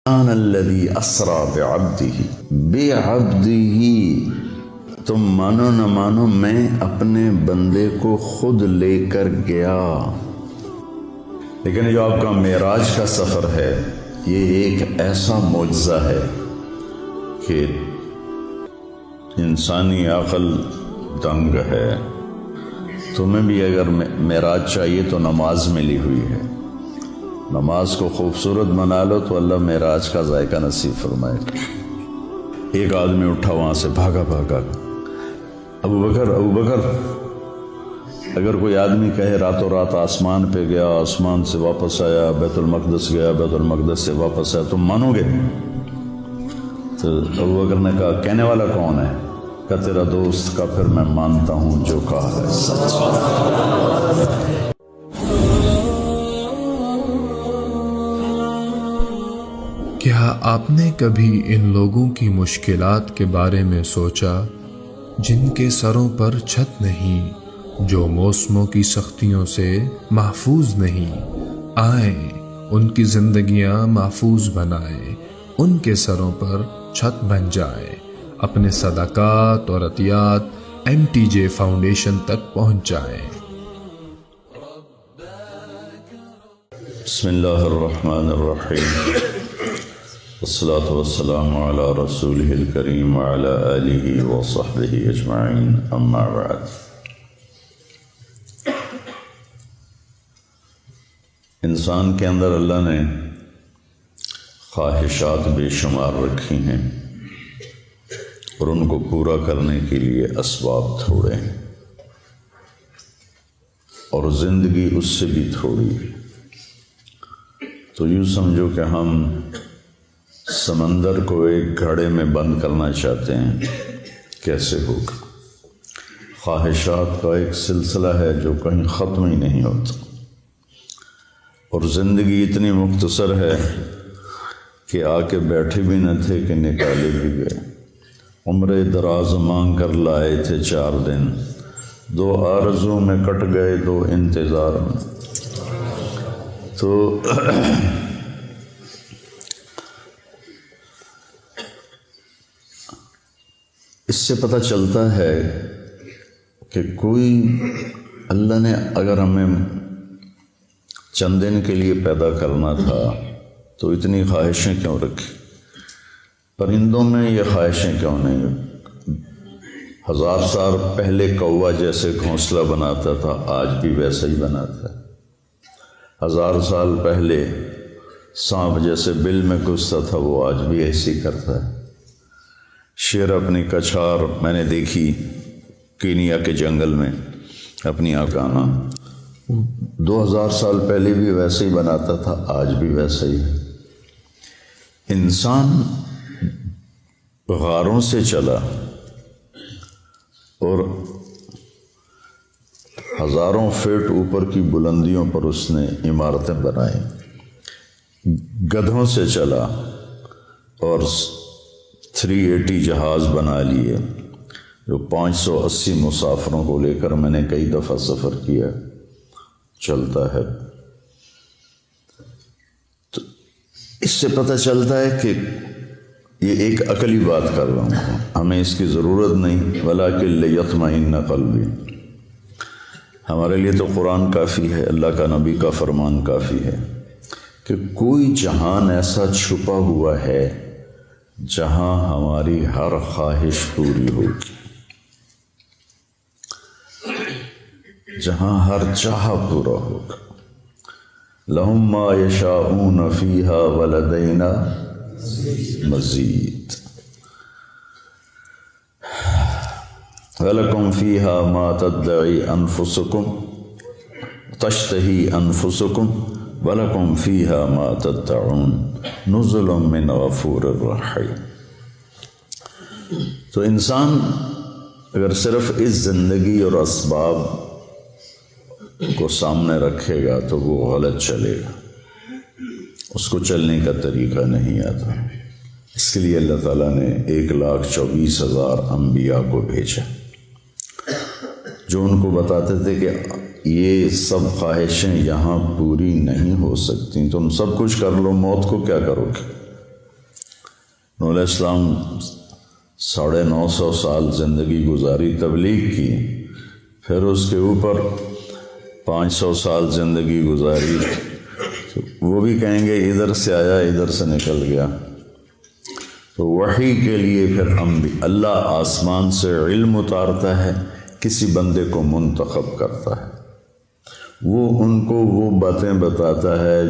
سبحان الذی اسری بعبدہ تم مانو نہ مانو میں اپنے بندے کو خود لے کر گیا. لیکن جو آپ کا معراج کا سفر ہے یہ ایک ایسا معجزہ ہے کہ انسانی عقل دنگ ہے. تمہیں بھی اگر معراج چاہیے تو نماز ملی ہوئی ہے، نماز کو خوبصورت بنا لو تو اللہ معراج کا ذائقہ نصیب فرمائے. ایک آدمی اٹھا وہاں سے بھاگا ابو بکر اگر کوئی آدمی کہے راتوں رات آسمان پہ گیا، آسمان سے واپس آیا، بیت المقدس گیا، بیت المقدس سے واپس آیا، تم مانو گے؟ تو ابو بکر نے کہا کہنے والا کون ہے؟ کہا تیرا دوست. کا پھر میں مانتا ہوں جو کہا ہے سچ. کیا آپ نے کبھی ان لوگوں کی مشکلات کے بارے میں سوچا جن کے سروں پر چھت نہیں، جو موسموں کی سختیوں سے محفوظ نہیں؟ آئیں ان کی زندگیاں محفوظ بنائیں، ان کے سروں پر چھت بن جائے. اپنے صدقات اور عطیات MTJ فاؤنڈیشن تک پہنچائیں. بسم اللہ الرحمن الرحیم. والصلاة والسلام علی رسولہ الکریم وعلی آلہ وصحبہ اجمعین. اما بعد. انسان کے اندر اللہ نے خواہشات بے شمار رکھی ہیں اور ان کو پورا کرنے کے لیے اسباب تھوڑے ہیں، اور زندگی اس سے بھی تھوڑی ہے. تو یوں سمجھو کہ ہم سمندر کو ایک گھڑے میں بند کرنا چاہتے ہیں، کیسے ہوگا؟ خواہشات کا ایک سلسلہ ہے جو کہیں ختم ہی نہیں ہوتا، اور زندگی اتنی مختصر ہے کہ آ کے بیٹھے بھی نہ تھے کہ نکالے بھی گئے. عمر دراز مانگ کر لائے تھے 4 دن، 2 آرزوں میں کٹ گئے 2 انتظار میں. تو اس سے پتہ چلتا ہے کہ کوئی اللہ نے اگر ہمیں چند دن کے لیے پیدا کرنا تھا تو اتنی خواہشیں کیوں رکھی؟ پرندوں میں یہ خواہشیں کیوں نہیں؟ 1000 سال پہلے کوا جیسے گھونسلہ بناتا تھا آج بھی ویسا ہی بناتا ہے. 1000 سال پہلے سانپ جیسے بل میں گھستا تھا وہ آج بھی ایسے ہی کرتا ہے. شیر اپنی کچھار میں نے دیکھی کینیا کے جنگل میں اپنی آکانا، 2000 سال پہلے بھی ویسے ہی بناتا تھا آج بھی ویسا ہی ہے. انسان غاروں سے چلا اور 1000 فٹ اوپر کی بلندیوں پر اس نے عمارتیں بنائیں. گدھوں سے چلا اور 380 جہاز بنا لیے جو 580 مسافروں کو لے کر میں نے کئی دفعہ سفر کیا چلتا ہے. تو اس سے پتہ چلتا ہے کہ یہ ایک عقلی بات کر رہا ہوں، ہمیں اس کی ضرورت نہیں. وَلَٰكِن لِيَطْمَئِنَّ قَلْبِي. ہمارے لیے تو قرآن کافی ہے، اللہ کا نبی کا فرمان کافی ہے کہ کوئی جہان ایسا چھپا ہوا ہے جہاں ہماری ہر خواہش پوری ہوگی، جہاں ہر چاہا پورا ہوگا. لَهُم مَّا يَشَاءُونَ فِيهَا وَلَدَيْنَا مَزِيدٌ. وَلَكُمْ فِيهَا مَا تَدَّعِي أَنفُسُكُمْ تَشْتَهِي أَنفُسُكُمْ وَلَكُمْ فِيهَا مَا تَدَّعُونَ نُزُلٌ مِّنْ غَفُورٍ رَّحِيمٍ. تو انسان اگر صرف اس زندگی اور اسباب کو سامنے رکھے گا تو وہ غلط چلے گا، اس کو چلنے کا طریقہ نہیں آتا. اس کے لیے اللہ تعالیٰ نے 1,24,000 انبیاء کو بھیجا جو ان کو بتاتے تھے کہ یہ سب خواہشیں یہاں پوری نہیں ہو سکتی. تم سب کچھ کر لو، موت کو کیا کرو گے؟ نوح علیہ السلام 950 سال زندگی گزاری، تبلیغ کی، پھر اس کے اوپر 500 سال زندگی گزاری، تو وہ بھی کہیں گے ادھر سے آیا ادھر سے نکل گیا۔ تو وحی کے لیے پھر اللہ آسمان سے علم اتارتا ہے، کسی بندے کو منتخب کرتا ہے، وہ ان کو وہ باتیں بتاتا ہے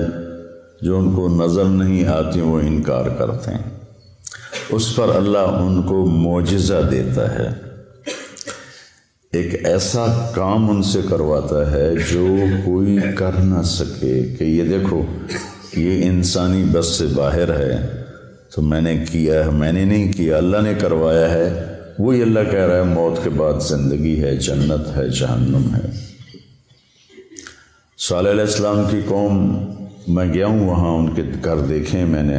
جو ان کو نظر نہیں آتی، وہ انکار کرتے ہیں، اس پر اللہ ان کو معجزہ دیتا ہے، ایک ایسا کام ان سے کرواتا ہے جو کوئی کر نہ سکے، کہ یہ دیکھو یہ انسانی بس سے باہر ہے، تو میں نے کیا ہے، میں نے نہیں کیا، اللہ نے کروایا ہے۔ وہی اللہ کہہ رہا ہے موت کے بعد زندگی ہے، جنت ہے، جہنم ہے۔ صالح علیہ السلام کی قوم، میں گیا ہوں وہاں، ان کے گھر دیکھیں میں نے،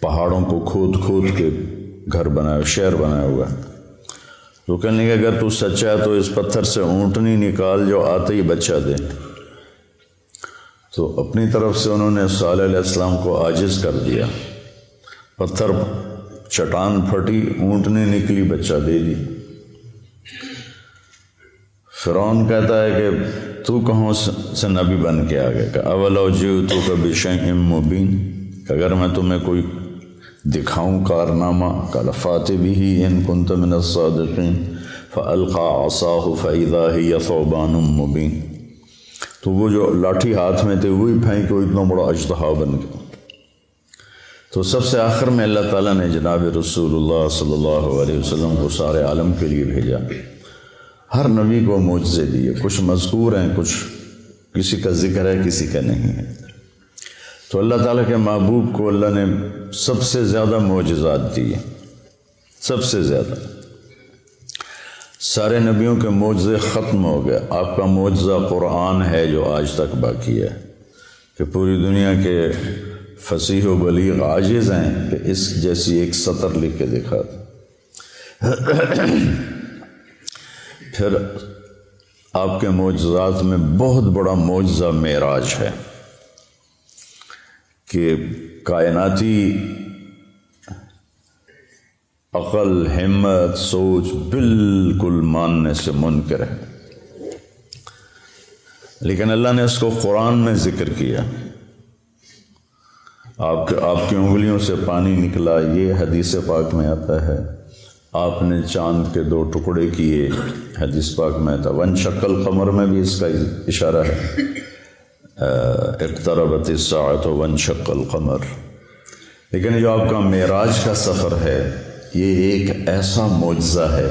پہاڑوں کو کھود کھود کے گھر بنایا، شہر بنایا ہوا ہے۔ تو کہنے لگے اگر تو سچا ہے تو اس پتھر سے اونٹنی نکال جو آتے ہی بچہ دے۔ تو اپنی طرف سے انہوں نے صالح علیہ السلام کو عاجز کر دیا، پتھر چٹان پھٹی، اونٹنی نکلی، بچہ دے دی۔ فرعون کہتا ہے کہ تو کہاں سے نبی بن کے آ گئے، کہ اولو جئتک بشیء مبین، کہ اگر میں تمہیں کوئی دکھاؤں کارنامہ، قال فات بہ ان کنت من الصادقین، فالقى عصاہ فاذا ہی ثعبان مبین، تو وہ جو لاٹھی ہاتھ میں تھے وہی پھینک وہ اتنا بڑا اژدہا بن گیا۔ تو سب سے آخر میں اللہ تعالیٰ نے جناب رسول اللہ صلی اللہ علیہ وسلم کو سارے عالم کے لیے بھیجا۔ ہر نبی کو معجزے دیے، کچھ مذکور ہیں، کچھ کسی کا ذکر ہے، کسی کا نہیں ہے۔ تو اللہ تعالیٰ کے محبوب کو اللہ نے سب سے زیادہ معجزات دیے، سب سے زیادہ۔ سارے نبیوں کے معجزے ختم ہو گئے، آپ کا معجزہ قرآن ہے جو آج تک باقی ہے، کہ پوری دنیا کے فصیح و بلیغ عاجز ہیں کہ اس جیسی ایک سطر لکھ کے دکھا دیں۔ پھر آپ کے معجزات میں بہت بڑا معجزہ معراج ہے، کہ کائناتی عقل، ہمت، سوچ بالکل ماننے سے منکر ہے، لیکن اللہ نے اس کو قرآن میں ذکر کیا۔ آپ کی انگلیوں سے پانی نکلا، یہ حدیث پاک میں آتا ہے۔ آپ نے چاند کے 2 ٹکڑے کیے، حدیث پاک میں آتا ہے۔ وانشق القمر میں بھی اس کا اشارہ ہے، اقتربت الساعۃ وانشق القمر۔ لیکن جو آپ کا معراج کا سفر ہے، یہ ایک ایسا معجزہ ہے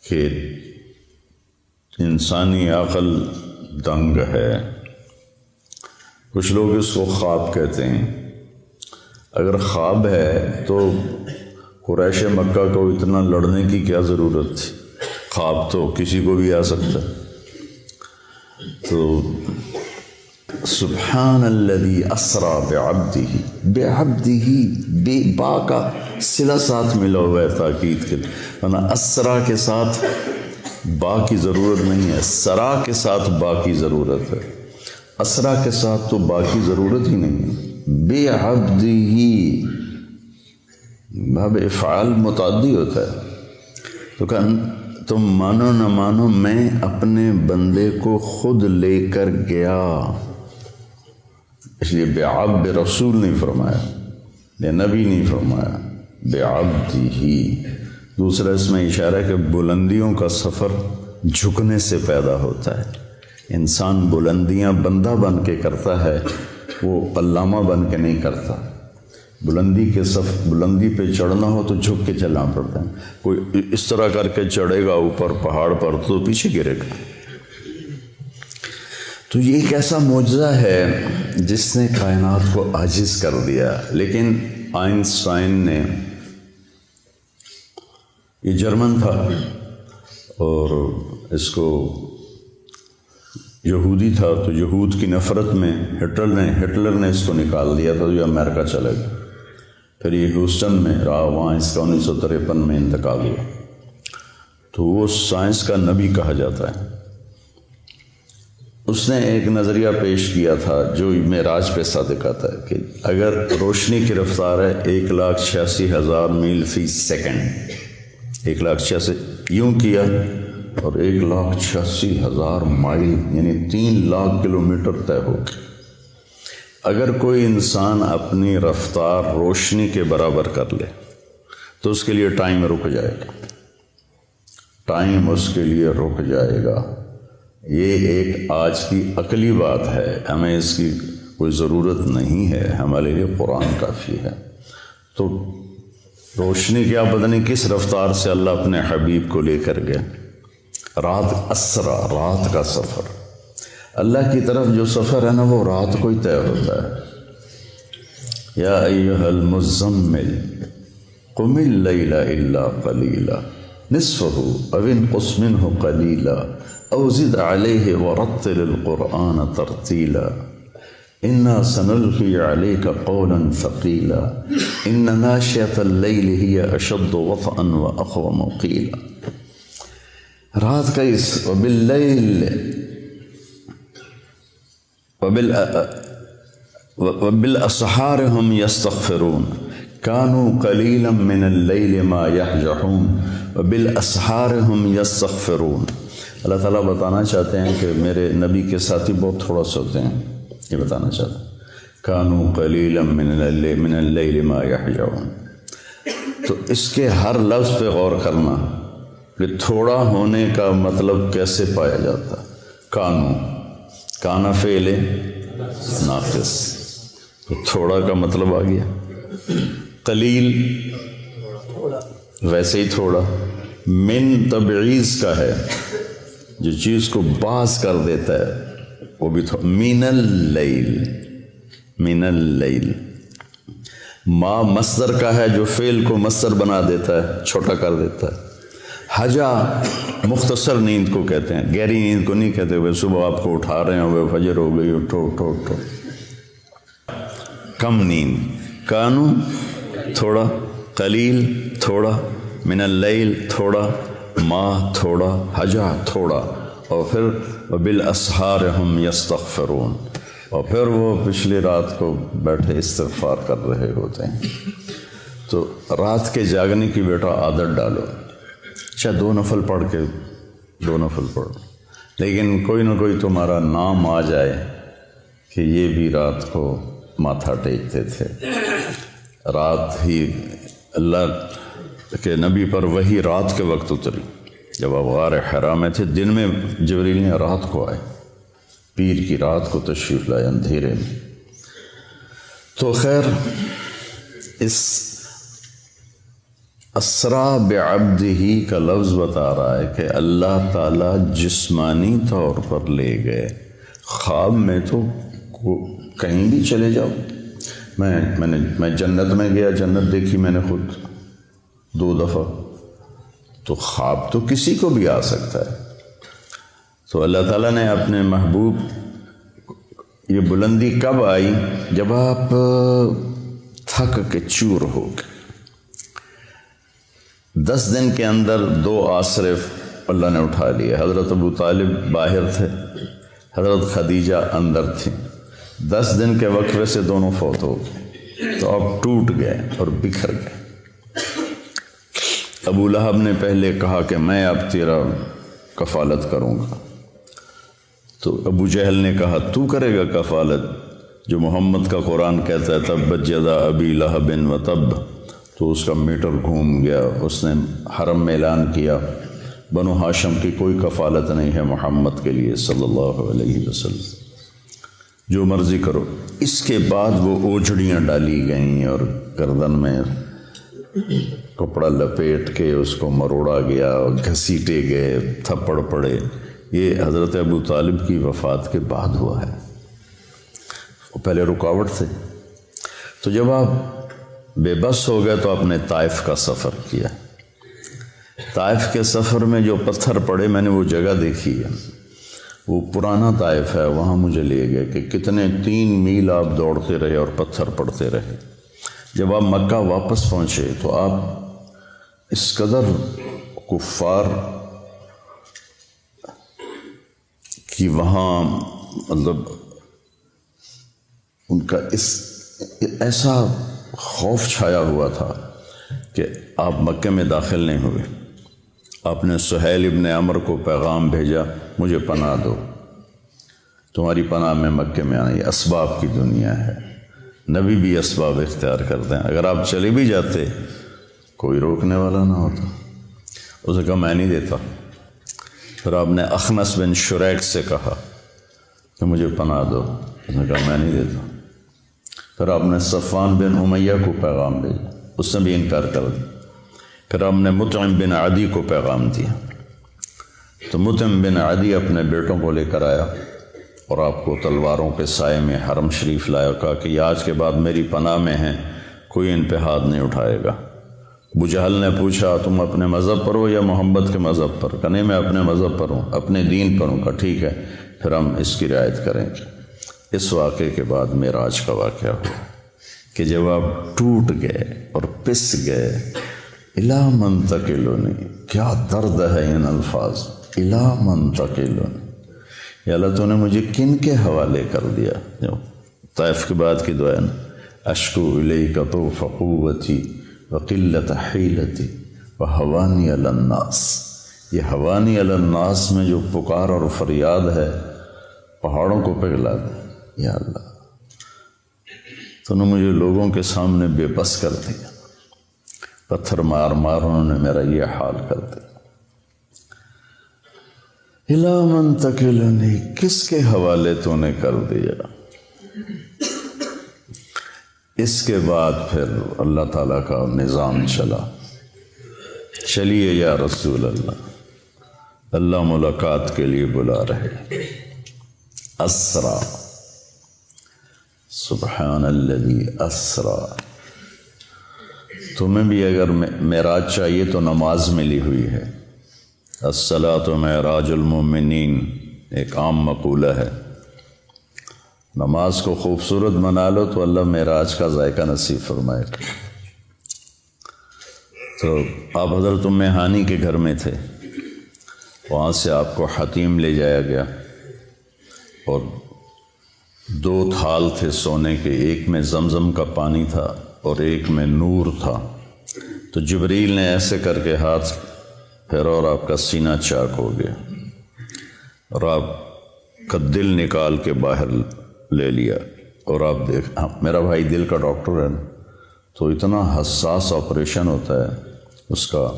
کہ انسانی عقل دنگ ہے۔ کچھ لوگ اس کو خواب کہتے ہیں۔ اگر خواب ہے تو قریش مکہ کو اتنا لڑنے کی کیا ضرورت تھی؟ خواب تو کسی کو بھی آ سکتا ہے۔ تو سبحان الذی اسریٰ بعبدہ، بے با کا صلہ ساتھ ملا ہوا ہے تاکید کے، ورنہ اسریٰ کے ساتھ با کی ضرورت نہیں ہے، سرا کے ساتھ با کی ضرورت ہے، اسریٰ کے ساتھ تو با کی ضرورت ہی نہیں ہے۔ بعبدہ باب افعال متعدی ہوتا ہے، تو تم مانو نہ مانو میں اپنے بندے کو خود لے کر گیا، اس لیے بعبد رسول نہیں فرمایا، یا نبی نہیں فرمایا، بعبدہ۔ دوسرا اس میں اشارہ ہے کہ بلندیوں کا سفر جھکنے سے پیدا ہوتا ہے۔ انسان بلندیاں بندہ بن کے کرتا ہے، وہ علامہ بن کے نہیں کرتا۔ بلندی پہ چڑھنا ہو تو جھک کے چلنا پڑتا ہے، کوئی اس طرح کر کے چڑھے گا اوپر پہاڑ پر تو پیچھے گرے گا۔ تو یہ ایک ایسا معجزہ ہے جس نے کائنات کو عاجز کر دیا۔ لیکن آئنسٹائن نے، یہ جرمن تھا اور اس کو یہودی تھا، تو یہود کی نفرت میں ہٹلر نے اس کو نکال دیا تھا، جو امریکہ چلے گا۔ پھر یہ ہیوسٹن میں رہا، وہاں اس کا 1953 میں انتقال ہوا۔ تو وہ سائنس کا نبی کہا جاتا ہے۔ اس نے ایک نظریہ پیش کیا تھا جو معراج پہ صادق آتا ہے کہ اگر روشنی کی رفتار ہے 1,86,000 میل فی سیکنڈ، 1,86,000 یوں کیا اور 1,86,000 مائل یعنی 3,00,000 کلومیٹر طے ہو گئی۔ اگر کوئی انسان اپنی رفتار روشنی کے برابر کر لے تو اس کے لیے ٹائم رک جائے گا، ٹائم اس کے لیے رک جائے گا۔ یہ ایک آج کی عقلی بات ہے، ہمیں اس کی کوئی ضرورت نہیں ہے، ہمارے لیے قرآن کافی ہے۔ تو روشنی کیا پتہ نہیں کس رفتار سے اللہ اپنے حبیب کو لے کر گیا، رات اسرا، رات کا سفر، اللہ کی طرف جو سفر ہے نا وہ رات کو ہی طے ہوتا ہے۔ یا ایھا المزمل قم اللیل الا قلیلا نصفہ او انقص منہ قلیلا او زد علیہ ورتل القرآن ترتیلا انا سنلقی علیک قولا ثقیلا ان ناشئۃ اللیل ہی اشد وطئا واقوم قیلا۔ رات کا اس وباللیل وبالاسحار هم یستغفرون کانوا قلیلا من اللیل ما یہجعون وبالاسحار هم یستغفرون۔ اللہ تعالیٰ بتانا چاہتے ہیں کہ میرے نبی کے ساتھی بہت تھوڑا سوتے ہیں، یہ بتانا چاہتے ہیں کانوا قلیلا من اللیل ما یہجعون۔ تو اس کے ہر لفظ پہ غور کرنا کہ تھوڑا ہونے کا مطلب کیسے پایا جاتا ہے۔ کانا فعل ناقص، تو تھوڑا کا مطلب آ گیا۔ قلیل ویسے ہی تھوڑا، من تبعیض کا ہے، جو چیز کو باز کر دیتا ہے وہ بھی تھوڑا۔ من اللیل ما مصدر کا ہے جو فعل کو مصدر بنا دیتا ہے، چھوٹا کر دیتا ہے۔ حجا مختصر نیند کو کہتے ہیں، گہری نیند کو نہیں کہتے ہوئے صبح آپ کو اٹھا رہے ہیں فجر ہو گئی اٹھو اٹھو اٹھو، کم نیند۔ کانو تھوڑا، قلیل تھوڑا، من اللیل تھوڑا، ما تھوڑا، حجا تھوڑا، اور پھر وبالاسحار ہم یستغفرون، اور پھر وہ پچھلی رات کو بیٹھے استغفار کر رہے ہوتے ہیں۔ تو رات کے جاگنے کی بیٹا عادت ڈالو، چاہے 2 نفل پڑھ کے 2 نفل پڑھو، لیکن کوئی نہ کوئی تمہارا نام آ جائے کہ یہ بھی رات کو ماتھا ٹیکتے تھے۔ رات ہی اللہ کے نبی پر وہی رات کے وقت اتری، جب آپ غار حرا میں تھے، دن میں جبریل نے رات کو آئے، پیر کی رات کو تشریف لائے اندھیرے میں۔ تو خیر، اس اسرا بعبدہ کا لفظ بتا رہا ہے کہ اللہ تعالیٰ جسمانی طور پر لے گئے، خواب میں تو کہیں بھی چلے جاؤ۔ میں جنت میں گیا، جنت دیکھی میں نے خود 2 دفعہ، تو خواب تو کسی کو بھی آ سکتا ہے۔ تو اللہ تعالیٰ نے اپنے محبوب، یہ بلندی کب آئی؟ جب آپ تھک کے چور ہو گئے۔ 10 دن کے اندر 2 آسرے اللہ نے اٹھا لیے۔ حضرت ابو طالب باہر تھے، حضرت خدیجہ اندر تھیں۔ 10 دن کے وقفے سے دونوں فوت ہو گئے، تو آپ ٹوٹ گئے اور بکھر گئے۔ ابو لہب نے پہلے کہا کہ میں اب تیرا کفالت کروں گا، تو ابو جہل نے کہا تو کرے گا کفالت، جو محمد کا قرآن کہتا ہے تبت یدا ابی لہب و تب، تو اس کا میٹر گھوم گیا۔ اس نے حرم میں اعلان کیا بنو ہاشم کی کوئی کفالت نہیں ہے محمد کے لیے صلی اللہ علیہ وسلم، جو مرضی کرو۔ اس کے بعد وہ اوجھڑیاں ڈالی گئیں اور گردن میں کپڑا لپیٹ کے اس کو مروڑا گیا، گھسیٹے گئے، تھپڑ پڑے۔ یہ حضرت ابو طالب کی وفات کے بعد ہوا ہے، وہ پہلے رکاوٹ تھے۔ تو جب آپ بے بس ہو گئے تو آپ نے طائف کا سفر کیا۔ طائف کے سفر میں جو پتھر پڑے، میں نے وہ جگہ دیکھی ہے، وہ پرانا طائف ہے، وہاں مجھے لے گئے کہ کتنے 3 میل آپ دوڑتے رہے اور پتھر پڑتے رہے۔ جب آپ مکہ واپس پہنچے تو آپ اس قدر کفار کی وہاں مطلب ان کا ایسا خوف چھایا ہوا تھا کہ آپ مکے میں داخل نہیں ہوئے. آپ نے سہیل ابن عمر کو پیغام بھیجا مجھے پناہ دو، تمہاری پناہ میں مکے میں آنا. یہ اسباب کی دنیا ہے، نبی بھی اسباب اختیار کرتے ہیں. اگر آپ چلے بھی جاتے کوئی روکنے والا نہ ہوتا. اس نے کہا میں نہیں دیتا. پھر آپ نے اخنس بن شریک سے کہا کہ مجھے پناہ دو. اس نے کہا میں نہیں دیتا. پھر آپ نے صفوان بن امیہ کو پیغام بھیجا، اس نے بھی انکار کر دیا. پھر آپ نے مطعم بن عدی کو پیغام دیا. تو مطعم بن عدی اپنے بیٹوں کو لے کر آیا اور آپ کو تلواروں کے سائے میں حرم شریف لایا. کہا کہ یہ آج کے بعد میری پناہ میں ہیں، کوئی ان پہ ہاتھ نہیں اٹھائے گا. ابو جہل نے پوچھا تم اپنے مذہب پر ہو یا محمد کے مذہب پر؟ کہا نہیں میں اپنے مذہب پر ہوں، اپنے دین پر ہوں. کہا ٹھیک ہے پھر ہم اس کی رعایت کریں گے. اس واقعے کے بعد معراج کا واقعہ ہوا کہ جب آپ ٹوٹ گئے اور پس گئے. الا من تکلونی، کیا درد ہے ان الفاظ. الا من تکلونی، یا اللہ تو نے مجھے کن کے حوالے کر دیا. جو طائف کے بعد کی دعا ہے نا، اشکو الیک طوف قوتی وقلت حیلتی وحوانی علی الناس. یہ حوانی علی الناس میں جو پکار اور فریاد ہے پہاڑوں کو پگھلا دے. یا اللہ تو نے مجھے لوگوں کے سامنے بے بس کر دیا، پتھر مار مار انہوں نے میرا یہ حال کر دیا. الا من تکلنی، کس کے حوالے تو نے کر دیا. اس کے بعد پھر اللہ تعالیٰ کا نظام چلا. چلیے یا رسول اللہ، اللہ ملاقات کے لیے بلا رہے. اسرا، سبحان الذی اسرا. تمہیں بھی اگر معراج چاہیے تو نماز ملی ہوئی ہے. الصلاۃ معراج المومنین ایک عام مقولہ ہے. نماز کو خوبصورت بنا لو تو اللہ معراج کا ذائقہ نصیب فرمائے. تو آپ حضرت ام ہانی کے گھر میں تھے، وہاں سے آپ کو حتیم لے جایا گیا اور 2 تھال تھے سونے کے، ایک میں زمزم کا پانی تھا اور ایک میں نور تھا. تو جبریل نے ایسے کر کے ہاتھ پھیرا اور آپ کا سینہ چاک ہو گیا اور آپ کا دل نکال کے باہر لے لیا. اور آپ دیکھ، میرا بھائی دل کا ڈاکٹر ہے نا، تو اتنا حساس آپریشن ہوتا ہے اس کا.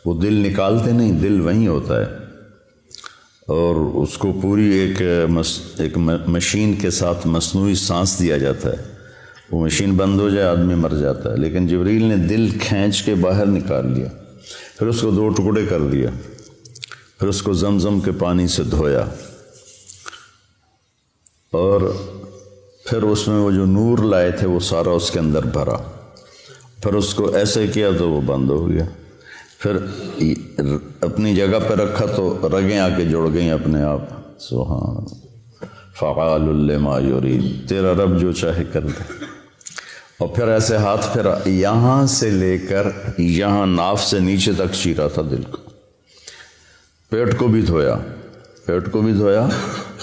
وہ دل نکالتے نہیں، دل وہیں ہوتا ہے اور اس کو پوری ایک مشین کے ساتھ مصنوعی سانس دیا جاتا ہے. وہ مشین بند ہو جائے آدمی مر جاتا ہے. لیکن جبریل نے دل کھینچ کے باہر نکال لیا، پھر اس کو 2 ٹکڑے کر دیا، پھر اس کو زمزم کے پانی سے دھویا اور پھر اس میں وہ جو نور لائے تھے وہ سارا اس کے اندر بھرا. پھر اس کو ایسے کیا تو وہ بند ہو گیا. پھر اپنی جگہ پہ رکھا تو رگیں آ کے جڑ گئیں اپنے آپ. سبحان فعال لما یرید، تیرا رب جو چاہے کر دے. اور پھر ایسے ہاتھ پھیرا، یہاں سے لے کر یہاں ناف سے نیچے تک چیرا تھا دل کو. پیٹ کو بھی دھویا، پیٹ کو بھی دھویا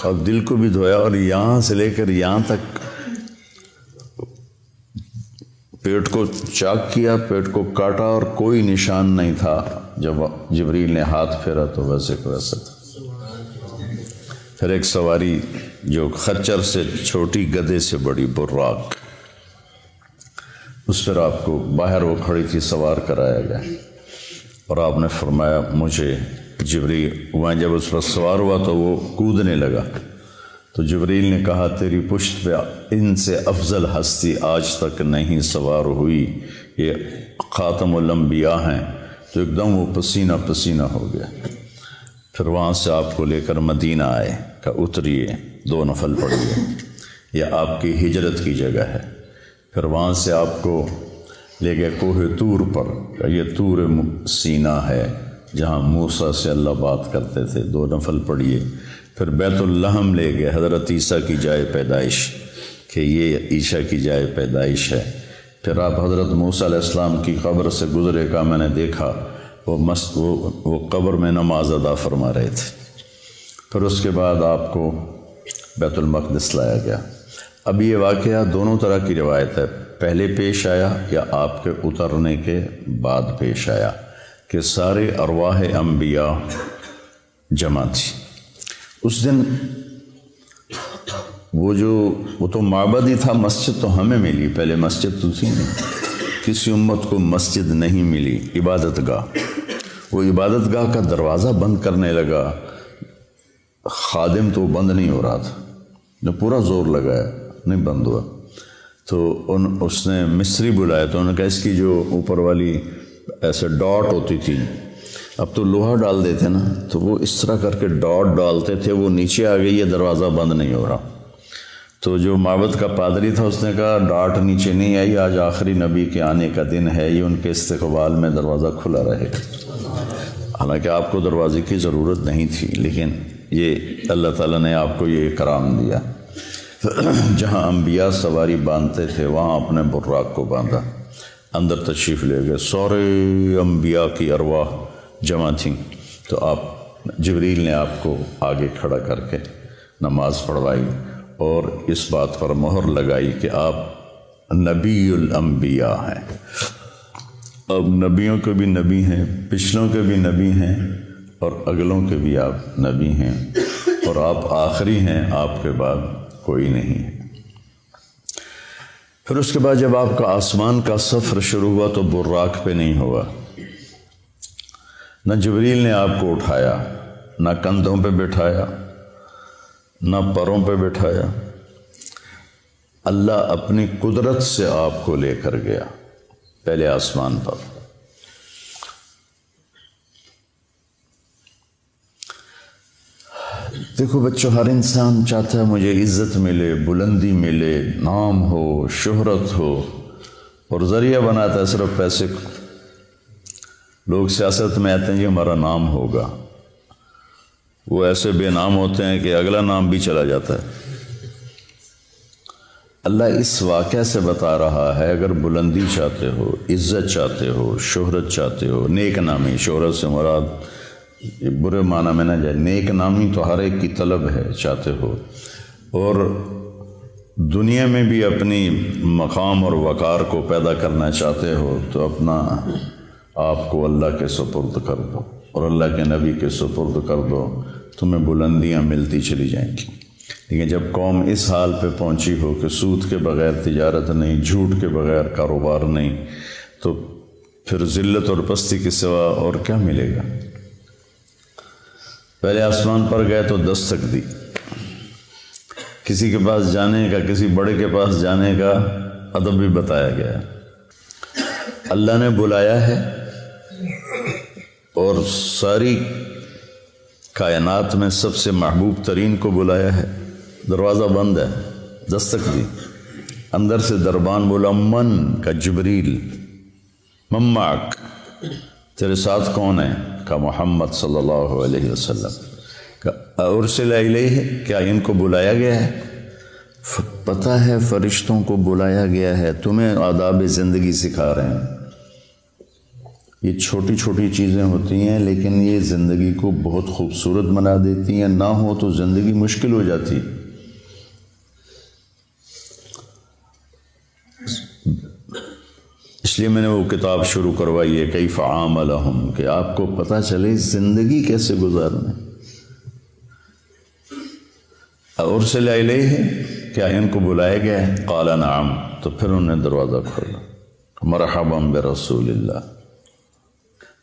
اور دل کو بھی دھویا، اور یہاں سے لے کر یہاں تک پیٹ کو چاک کیا، پیٹ کو کاٹا اور کوئی نشان نہیں تھا. جب جبریل نے ہاتھ پھیرا تو ویسے کو ویسے تھا. پھر ایک سواری جو خچر سے چھوٹی گدھے سے بڑی براق، اس پر آپ کو باہر وہ کھڑی تھی سوار کرایا گیا اور آپ نے فرمایا مجھے جبریل، وہاں جب اس پر سوار ہوا تو وہ کودنے لگا تو جبریل نے کہا تیری پشت پہ ان سے افضل ہستی آج تک نہیں سوار ہوئی، یہ خاتم الانبیاء ہیں. تو ایک دم وہ پسینہ پسینہ ہو گیا. پھر وہاں سے آپ کو لے کر مدینہ آئے، کہ اتریے 2 نفل پڑھیے، یہ آپ کی ہجرت کی جگہ ہے. پھر وہاں سے آپ کو لے گئے کوہ طور پر، کہ یہ طور سینا ہے جہاں موسیٰ سے اللہ بات کرتے تھے. 2 نفل پڑھیے. پھر بیت اللحم لے گئے، حضرت عیسیٰ کی جائے پیدائش، کہ یہ عیسیٰ کی جائے پیدائش ہے. پھر آپ حضرت موسیٰ علیہ السلام کی قبر سے گزرے، کا میں نے دیکھا وہ قبر میں نماز ادا فرما رہے تھے. پھر اس کے بعد آپ کو بیت المقدس لایا گیا۔ اب یہ واقعہ دونوں طرح کی روایت ہے، پہلے پیش آیا یا آپ کے اترنے کے بعد پیش آیا، کہ سارے ارواح انبیاء جمع تھی اس دن۔ وہ تو معبد ہی تھا، مسجد تو ہمیں ملی، پہلے مسجد تو تھی نہیں، کسی امت کو مسجد نہیں ملی، عبادت گاہ۔ وہ عبادت گاہ کا دروازہ بند کرنے لگا، خادم تو بند نہیں ہو رہا تھا، جو پورا زور لگایا نہیں بند ہوا، تو اس نے مصری بلایا، تو انہوں نے کہا اس کی جو اوپر والی ایسے ڈاٹ ہوتی تھی، اب تو لوہا ڈال دیتے نا، تو وہ اس طرح کر کے ڈاٹ ڈالتے تھے، وہ نیچے آ گئی، یہ دروازہ بند نہیں ہو رہا۔ تو جو معبد کا پادری تھا اس نے کہا ڈاٹ نیچے نہیں آئی، آج آخری نبی کے آنے کا دن ہے، یہ ان کے استقبال میں دروازہ کھلا رہے گا۔ حالانکہ آپ کو دروازے کی ضرورت نہیں تھی، لیکن یہ اللہ تعالیٰ نے آپ کو یہ کرام دیا۔ جہاں انبیاء سواری باندھتے تھے وہاں اپنے براق کو باندھا، اندر تشریف لے گئے، سارے انبیاء کی ارواح جمع تھیں، تو جبریل نے آپ کو آگے کھڑا کر کے نماز پڑھوائی اور اس بات پر مہر لگائی کہ آپ نبی الانبیاء ہیں۔ اب نبیوں کے بھی نبی ہیں، پچھلوں کے بھی نبی ہیں اور اگلوں کے بھی آپ نبی ہیں، اور آپ آخری ہیں، آپ کے بعد کوئی نہیں ہے۔ پھر اس کے بعد جب آپ کا آسمان کا سفر شروع ہوا تو براق پہ نہیں ہوا، نہ جبریل نے آپ کو اٹھایا، نہ کندھوں پہ بٹھایا، نہ پروں پہ بٹھایا، اللہ اپنی قدرت سے آپ کو لے کر گیا پہلے آسمان پر۔ دیکھو بچوں، ہر انسان چاہتا ہے مجھے عزت ملے، بلندی ملے، نام ہو، شہرت ہو، اور ذریعہ بناتا ہے صرف پیسے کو۔ لوگ سیاست میں آتے ہیں جی ہمارا نام ہوگا، وہ ایسے بے نام ہوتے ہیں کہ اگلا نام بھی چلا جاتا ہے۔ اللہ اس واقعہ سے بتا رہا ہے اگر بلندی چاہتے ہو، عزت چاہتے ہو، شہرت چاہتے ہو، نیک نامی، شہرت سے مراد برے معنی میں نہ جائے، نیک نامی تو ہر ایک کی طلب ہے، چاہتے ہو، اور دنیا میں بھی اپنی مقام اور وقار کو پیدا کرنا چاہتے ہو تو اپنا آپ کو اللہ کے سپرد کر دو اور اللہ کے نبی کے سپرد کر دو، تمہیں بلندیاں ملتی چلی جائیں گی۔ لیکن جب قوم اس حال پہ پہنچی ہو کہ سود کے بغیر تجارت نہیں، جھوٹ کے بغیر کاروبار نہیں، تو پھر ذلت اور پستی کے سوا اور کیا ملے گا؟ پہلے آسمان پر گئے تو دستک دی، کسی کے پاس جانے کا، کسی بڑے کے پاس جانے کا ادب بھی بتایا گیا ہے۔ اللہ نے بلایا ہے اور ساری کائنات میں سب سے محبوب ترین کو بلایا ہے، دروازہ بند ہے، دستک دی، اندر سے دربان بولا، من کا جبریل، من معک، تیرے ساتھ کون ہے؟ کا محمد صلی اللہ علیہ وسلم۔ ارسل الیہ، کیا ان کو بلایا گیا ہے؟ پتہ ہے فرشتوں کو بلایا گیا ہے، تمہیں آداب زندگی سکھا رہے ہیں۔ یہ چھوٹی چھوٹی چیزیں ہوتی ہیں لیکن یہ زندگی کو بہت خوبصورت بنا دیتی ہیں، نہ ہو تو زندگی مشکل ہو جاتی۔ اس لیے میں نے وہ کتاب شروع کروائی ہے، کیف عاملہم، کہ آپ کو پتہ چلے زندگی کیسے گزارنا۔ ارسل الیہ، کیا ان کو بلایا گیا ہے؟ قال نعم، تو پھر انہوں نے دروازہ کھولا، مرحبا برسول اللہ۔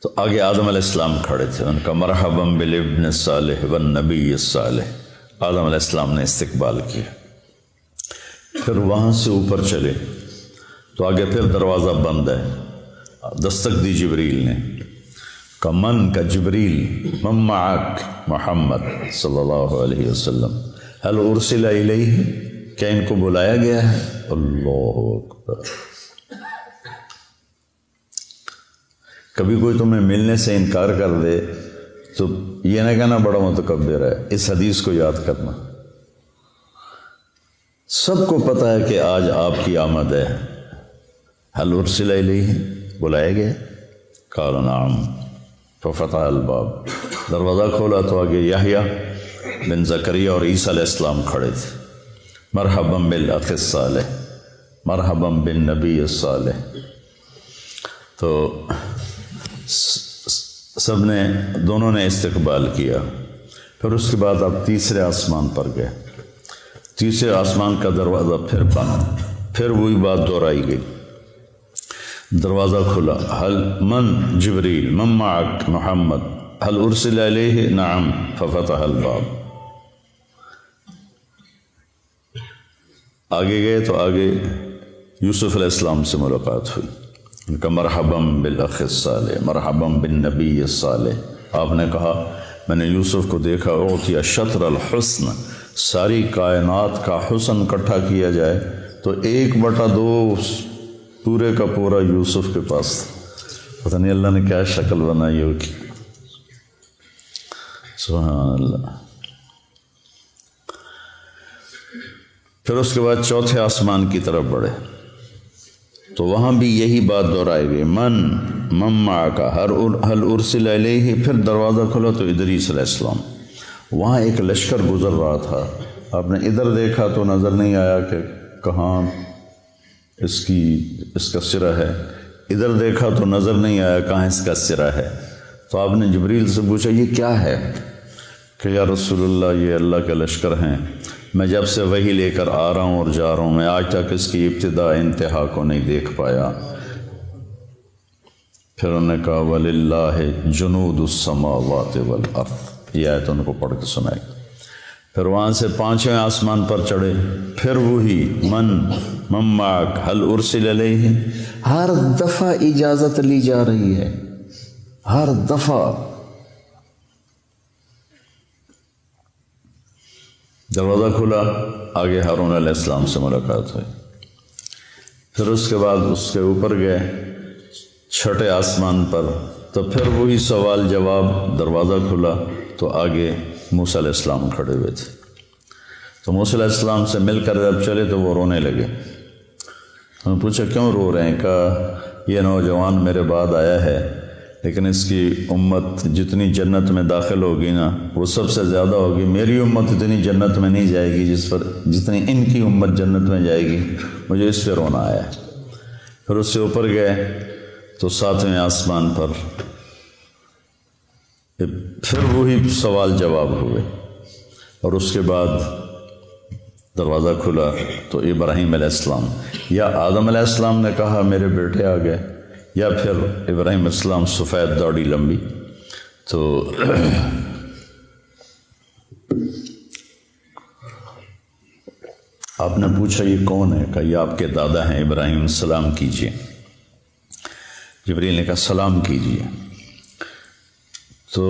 تو آگے آدم علیہ السلام کھڑے تھے، ان کا مرحبا بالابن الصالح والنبی الصالح، آدم علیہ السلام نے استقبال کیا۔ پھر وہاں سے اوپر چلے تو آگے پھر دروازہ بند ہے، دستک دی جبریل نے، کا من کا جبریل، من معک محمد صلی اللہ علیہ وسلم، هل ارسل الیہ، کیا ان کو بلایا گیا ہے؟ اللہ اکبر۔ کبھی کوئی تمہیں ملنے سے انکار کر دے تو یہ نہ کہنا بڑا متکبر ہے، اس حدیث کو یاد کرنا۔ سب کو پتہ ہے کہ آج آپ کی آمد ہے، هل ارسل الیہ، بلایا گیا؟ قال نعم، ففتح الباب، دروازہ کھولا تو آگے یحییٰ بن زکریا اور عیسیٰ علیہ السلام کھڑے تھے، مرحباً بالاخ الصالح، مرحباً بالنبی الصالح۔ تو سب نے، دونوں نے استقبال کیا۔ پھر اس کے بعد آپ تیسرے آسمان پر گئے، تیسرے آسمان کا دروازہ پھر بنا، پھر وہی بات دہرائی گئی۔ دروازہ کھلا، حل من جبریل من معک محمد حل ارسل علیہ نعم ففتح الباب۔ آگے گئے تو آگے یوسف علیہ السلام سے ملاقات ہوئی، ان کا مرحباً بالاخ الصالح، مرحباً بالنبی الصالح۔ آپ نے کہا میں نے یوسف کو دیکھا، اعطی شطر الحسن، ساری کائنات کا حسن اکٹھا کیا جائے تو 1/2 پورے کا پورا یوسف کے پاس تھا۔ پتہ نہیں اللہ نے کیا شکل بنائی ہوگی، سبحان اللہ۔ پھر اس کے بعد چوتھے آسمان کی طرف بڑھے تو وہاں بھی یہی بات دہرائی گئی، من معک حل ارسل علیہ۔ پھر دروازہ کھلا تو ادریس علیہ السلام، وہاں ایک لشکر گزر رہا تھا، آپ نے ادھر دیکھا تو نظر نہیں آیا کہ کہاں اس کا سرا ہے، ادھر دیکھا تو نظر نہیں آیا کہاں اس کا سرا ہے۔ تو آپ نے جبریل سے پوچھا یہ کیا ہے؟ کہ یا رسول اللہ یہ اللہ کے لشکر ہیں، میں جب سے وہی لے کر آ رہا ہوں اور جا رہا ہوں، میں آج تک اس کی ابتدا انتہا کو نہیں دیکھ پایا۔ پھر انہوں نے کہا وَلِلَّهِ جُنُودُ السَّمَاوَاتِ وَالْأَرْضِ، یہ آیت ان کو پڑھ کے سنائے۔ پھر وہاں سے 5ویں آسمان پر چڑھے، پھر وہی من معک حل ارسل علیہ۔ ہر دفعہ اجازت لی جا رہی ہے، ہر دفعہ۔ دروازہ کھلا، آگے ہارون علیہ السلام سے ملاقات ہوئی۔ پھر اس کے بعد اس کے اوپر گئے 6ٹھے آسمان پر، تو پھر وہی سوال جواب۔ دروازہ کھلا تو آگے موسیٰ علیہ السلام کھڑے ہوئے تھے، تو موسیٰ علیہ السلام سے مل کر جب چلے تو وہ رونے لگے۔ انہوں نے پوچھا کیوں رو رہے ہیں؟ کہا یہ نوجوان میرے بعد آیا ہے، لیکن اس کی امت جتنی جنت میں داخل ہوگی نا وہ سب سے زیادہ ہوگی، میری امت اتنی جنت میں نہیں جائے گی جتنی ان کی امت جنت میں جائے گی، مجھے اس پہ رونا آیا ہے۔ پھر اس سے اوپر گئے تو 7ویں آسمان پر پھر وہی سوال جواب ہوئے، اور اس کے بعد دروازہ کھلا تو ابراہیم علیہ السلام یا آدم علیہ السلام نے کہا میرے بیٹے آ گئے، یا پھر ابراہیم علیہ السلام سفید داڑھی لمبی۔ تو آپ نے پوچھا یہ کون ہے؟ کہا یہ آپ کے دادا ہیں ابراہیم، سلام کیجیے۔ جبریل نے کہا سلام کیجیے۔ تو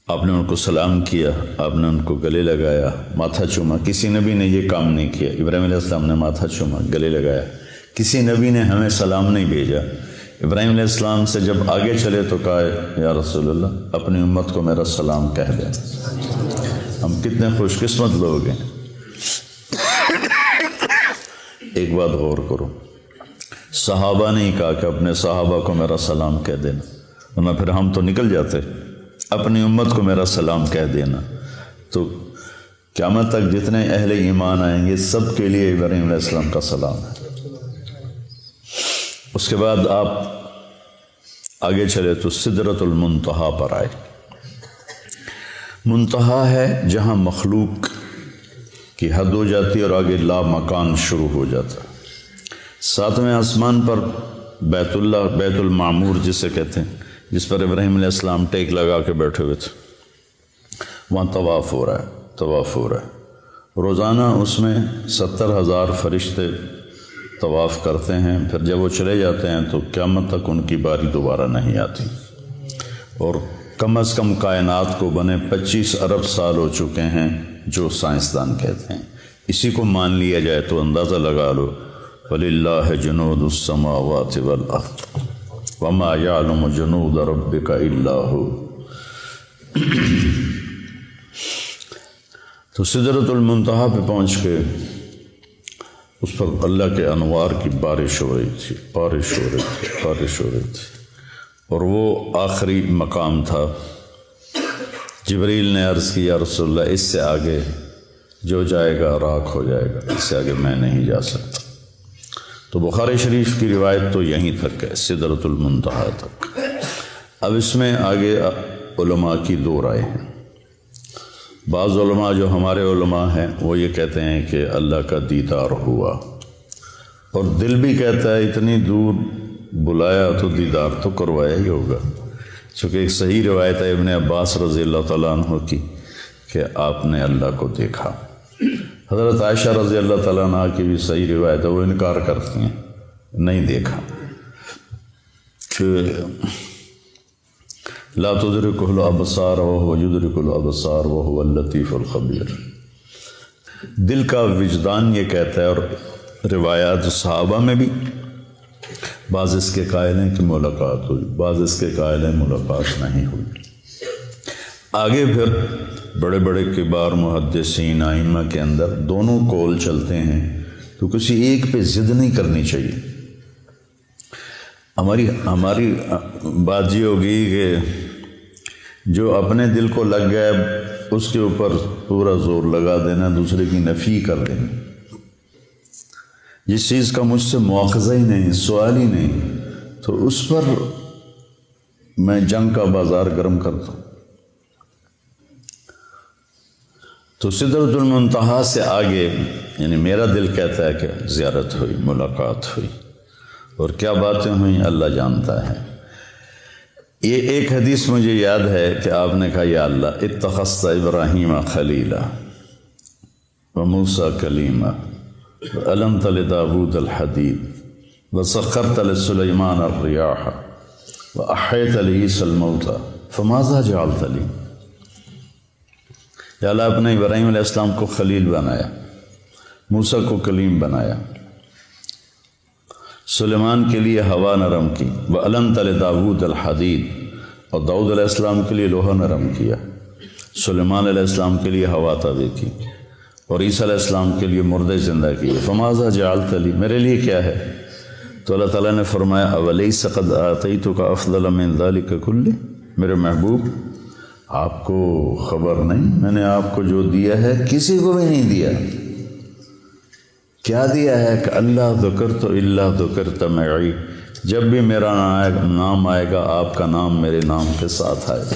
آپ نے ان کو سلام کیا، آپ نے ان کو گلے لگایا، ماتھا چوما۔ کسی نبی نے یہ کام نہیں کیا، ابراہیم علیہ السلام نے ماتھا چوما، گلے لگایا۔ کسی نبی نے ہمیں سلام نہیں بھیجا۔ ابراہیم علیہ السلام سے جب آگے چلے تو کہا یا رسول اللہ اپنی امت کو میرا سلام کہہ دیں۔ ہم کتنے خوش قسمت لوگ ہیں۔ ایک بات غور کرو، صحابہ نے کہا کہ اپنے صحابہ کو میرا سلام کہہ دینا، ورنہ پھر ہم تو نکل جاتے۔ اپنی امت کو میرا سلام کہہ دینا، تو قیامت تک جتنے اہل ایمان آئیں گے سب کے لیے ابراہیم علیہ السلام کا سلام ہے۔ اس کے بعد آپ آگے چلے تو سدرۃ المنتہا پر آئے۔ منتہا ہے جہاں مخلوق کی حد ہو جاتی ہے اور آگے لا مکان شروع ہو جاتا ہے۔ 7ویں آسمان پر بیت اللہ، بیت المعمور جسے کہتے ہیں، جس پر ابراہیم علیہ السلام ٹیک لگا کے بیٹھے ہوئے تھے، وہاں طواف ہو رہا ہے، طواف ہو رہا ہے۔ روزانہ اس میں 70,000 فرشتے طواف کرتے ہیں، پھر جب وہ چلے جاتے ہیں تو قیامت تک ان کی باری دوبارہ نہیں آتی، اور کم از کم کائنات کو بنے 25 ارب سال ہو چکے ہیں، جو سائنسدان کہتے ہیں۔ اسی کو مان لیا جائے تو اندازہ لگا لو، وَلِلَّهِ جُنُودُ السَّمَاوَاتِ وَالْأَرْضِ وَمَا يَعْلَمُ جُنُودَ رَبِّكَ إِلَّا هُوَ۔ تو سدرۃ المنتہا پہ پہنچ کے اس پر اللہ کے انوار کی بارش ہو رہی تھی، بارش ہو رہی تھی، بارش ہو رہی تھی، اور وہ آخری مقام تھا جبریل نے عرض کی یا رسول اللہ اس سے آگے جو جائے گا راکھ ہو جائے گا، اس سے آگے میں نہیں جا سکتا۔ تو بخاری شریف کی روایت تو یہیں تک ہے، سدرۃ المنتہا تک۔ اب اس میں آگے علماء کی دو رائے ہیں۔ بعض علماء جو ہمارے علماء ہیں وہ یہ کہتے ہیں کہ اللہ کا دیدار ہوا، اور دل بھی کہتا ہے اتنی دور بلایا تو دیدار تو کروایا ہی ہوگا، چونکہ ایک صحیح روایت ہے ابن عباس رضی اللہ تعالیٰ عنہ کی کہ آپ نے اللہ کو دیکھا۔ حضرت عائشہ رضی اللہ تعالیٰ عنہ کی بھی صحیح روایت ہے، وہ انکار کرتی ہیں نہیں دیکھا، کہ لا تدرکہ الابصار وہو یدرک الابصار وہو اللطیف الخبیر۔ دل کا وجدان یہ کہتا ہے، اور روایات صحابہ میں بھی بعض اس کے قائل ہیں کہ ملاقات ہوئی، بعض اس کے قائل ہیں ملاقات نہیں ہوئی۔ آگے پھر بڑے بڑے کبار محدثین ائمہ کے اندر دونوں قول چلتے ہیں، تو کسی ایک پہ ضد نہیں کرنی چاہیے۔ ہماری بات یہ ہوگی کہ جو اپنے دل کو لگ گیا اس کے اوپر پورا زور لگا دینا، دوسرے کی نفی کر دینا۔ جس چیز کا مجھ سے مواخذہ ہی نہیں، سوال ہی نہیں، تو اس پر میں جنگ کا بازار گرم کرتا ہوں۔ تو سدرۃ المنتہا سے آگے یعنی میرا دل کہتا ہے کہ زیارت ہوئی، ملاقات ہوئی، اور کیا باتیں ہوئیں اللہ جانتا ہے۔ یہ ایک حدیث مجھے یاد ہے کہ آپ نے کہا یا اللہ اتخذت ابراہیم خلیلا وموسیٰ کلیما وعلمت لداود الحدید وسخرت لسلیمان الریاح واحیت لعیسی الموتى فماذا جعلت لی۔ یا اللہ آپ نے ابراہیم علیہ السلام کو خلیل بنایا، موسیٰ کو کلیم بنایا، سلیمان کے لیے ہوا نرم کی، وَعَلَمْتَ لِدَاوُودَ الْحَدِيدَ، اور داؤد علیہ السلام کے لیے لوہا نرم کیا، سلیمان علیہ السلام کے لیے ہوا تابع کی، اور عیسیٰ علیہ السلام کے لیے مردے زندہ کیے۔ فَمَاذَا جَعَلْتَ لِي، میرے لیے کیا ہے؟ تو اللہ تعالیٰ نے فرمایا أَوَلَيْسَ قَدْ آتَيْتُكَ أَفْضَلَ مِنْ ذَلِكَ كُلِّهِ، میرے محبوب آپ کو خبر نہیں میں نے آپ کو جو دیا ہے کسی کو بھی نہیں دیا۔ کیا دیا ہے کہ اللہ ذکرت الا ذکرت معی، جب بھی میرا نام آئے گا آپ کا نام میرے نام کے ساتھ آئے گا،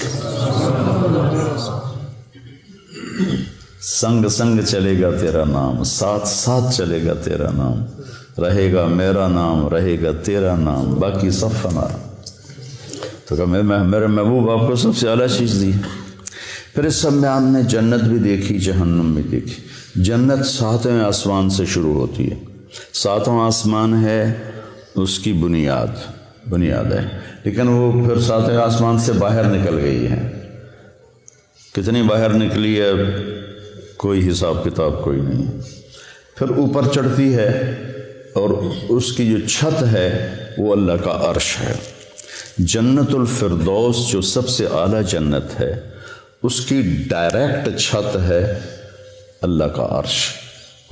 سنگ سنگ چلے گا تیرا نام، ساتھ ساتھ چلے گا تیرا نام، رہے گا میرا نام، رہے گا تیرا نام، باقی سب فنا۔ تو کہ میرے محبوب آپ کو سب سے اعلیٰ چیز دی۔ پھر اس سب میں آپ نے جنت بھی دیکھی، جہنم بھی دیکھی۔ جنت 7ویں آسمان سے شروع ہوتی ہے، 7واں آسمان ہے اس کی بنیاد ہے، لیکن وہ پھر 7ویں آسمان سے باہر نکل گئی ہے۔ کتنی باہر نکلی ہے کوئی حساب کتاب کوئی نہیں۔ پھر اوپر چڑھتی ہے اور اس کی جو چھت ہے وہ اللہ کا عرش ہے۔ جنت الفردوس جو سب سے اعلیٰ جنت ہے اس کی ڈائریکٹ چھت ہے اللہ کا عرش۔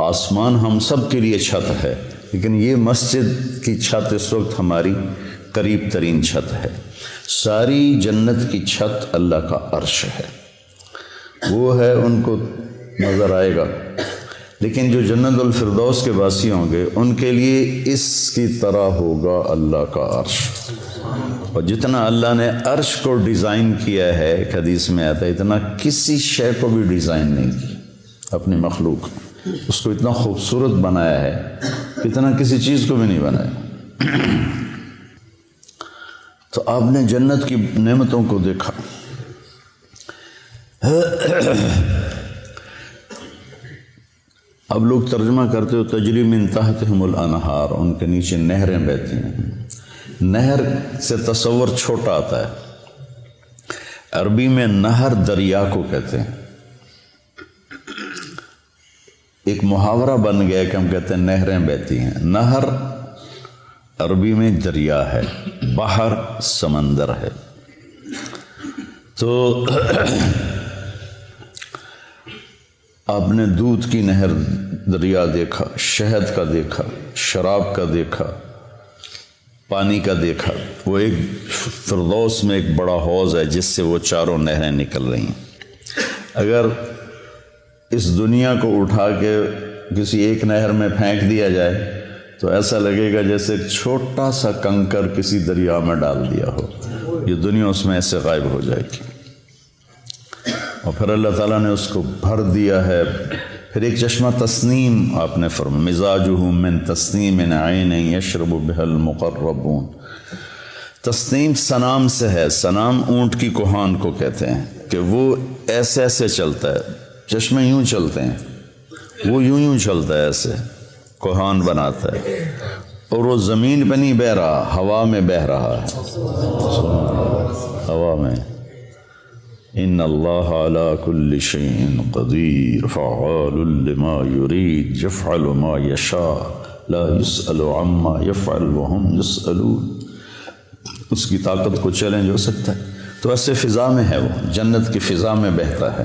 آسمان ہم سب کے لیے چھت ہے، لیکن یہ مسجد کی چھت اس وقت ہماری قریب ترین چھت ہے۔ ساری جنت کی چھت اللہ کا عرش ہے، وہ ہے ان کو نظر آئے گا۔ لیکن جو جنت الفردوس کے باسی ہوں گے ان کے لیے اس کی طرح ہوگا اللہ کا عرش۔ اور جتنا اللہ نے عرش کو ڈیزائن کیا ہے، ایک حدیث میں آتا ہے، اتنا کسی شے کو بھی ڈیزائن نہیں کیا اپنی مخلوق، اس کو اتنا خوبصورت بنایا ہے، اتنا کسی چیز کو بھی نہیں بنایا۔ تو آپ نے جنت کی نعمتوں کو دیکھا۔ اب لوگ ترجمہ کرتے ہو تجری من تحتہم الانہار، ان کے نیچے نہریں بہتی ہیں۔ نہر سے تصور چھوٹا آتا ہے، عربی میں نہر دریا کو کہتے ہیں۔ ایک محاورہ بن گیا کہ ہم کہتے ہیں نہریں بہتی ہیں۔ نہر عربی میں دریا ہے، بحر سمندر ہے۔ تو آپ نے دودھ کی نہر دریا دیکھا، شہد کا دیکھا، شراب کا دیکھا، پانی کا دیکھا۔ وہ ایک فردوس میں ایک بڑا حوض ہے جس سے وہ چاروں نہریں نکل رہی ہیں۔ اگر اس دنیا کو اٹھا کے کسی ایک نہر میں پھینک دیا جائے تو ایسا لگے گا جیسے ایک چھوٹا سا کنکر کسی دریا میں ڈال دیا ہو، یہ دنیا اس میں ایسے غائب ہو جائے گی۔ اور پھر اللہ تعالیٰ نے اس کو بھر دیا ہے۔ پھر ایک چشمہ تسنیم آپ نے فرمایا، مزاجہ من تسنیم عین یشرب بها المقربون۔ تسنیم سنام سے ہے، سنام اونٹ کی کوہان کو کہتے ہیں کہ وہ ایسے ایسے چلتا ہے، چشمے یوں چلتے ہیں، وہ یوں چلتا ہے، ایسے کوہان بناتا ہے، اور وہ زمین پہ نہیں بہہ رہا، ہوا میں بہہ رہا ہے، ہوا میں۔ ان اللہ علی کل شیء قدیر فعال لما یرید یفعل ما یشاء لا یسأل عما یفعل وهم یسألون۔ اس کی طاقت کو چیلنج ہو سکتا ہے۔ تو ایسے فضا میں ہے، وہ جنت کی فضا میں بہتا ہے،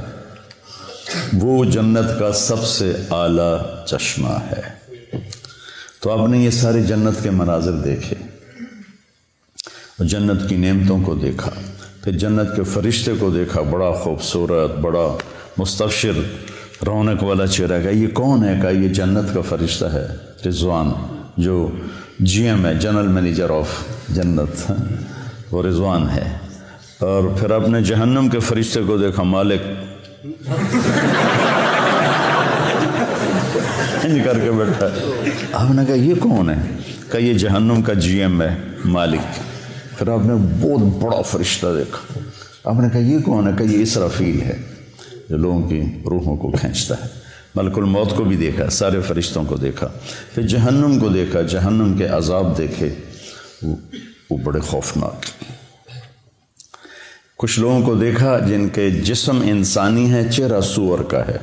وہ جنت کا سب سے اعلیٰ چشمہ ہے۔ تو آپ نے یہ سارے جنت کے مناظر دیکھے، اور جنت کی نعمتوں کو دیکھا، پھر جنت کے فرشتے کو دیکھا، بڑا خوبصورت، بڑا مستبشر، رونق والا چہرہ۔ کا یہ کون ہے؟ کہا یہ جنت کا فرشتہ ہے رضوان، جو جی ایم ہے، جنرل مینیجر آف جنت، وہ رضوان ہے۔ اور پھر آپ نے جہنم کے فرشتے کو دیکھا، مالک انج کر کے بیٹھا ہے۔ آپ نے کہا یہ کون ہے؟ کہا یہ جہنم کا جی ایم ہے، مالک۔ پھر آپ نے بہت بڑا فرشتہ دیکھا، آپ نے کہا یہ کون ہے؟ کہا یہ اسرافیل ہے، جو لوگوں کی روحوں کو کھینچتا ہے۔ ملک الموت کو بھی دیکھا، سارے فرشتوں کو دیکھا، پھر جہنم کو دیکھا، جہنم کے عذاب دیکھے، وہ بڑے خوفناک۔ کچھ لوگوں کو دیکھا جن کے جسم انسانی ہے، چہرہ سور کا ہے،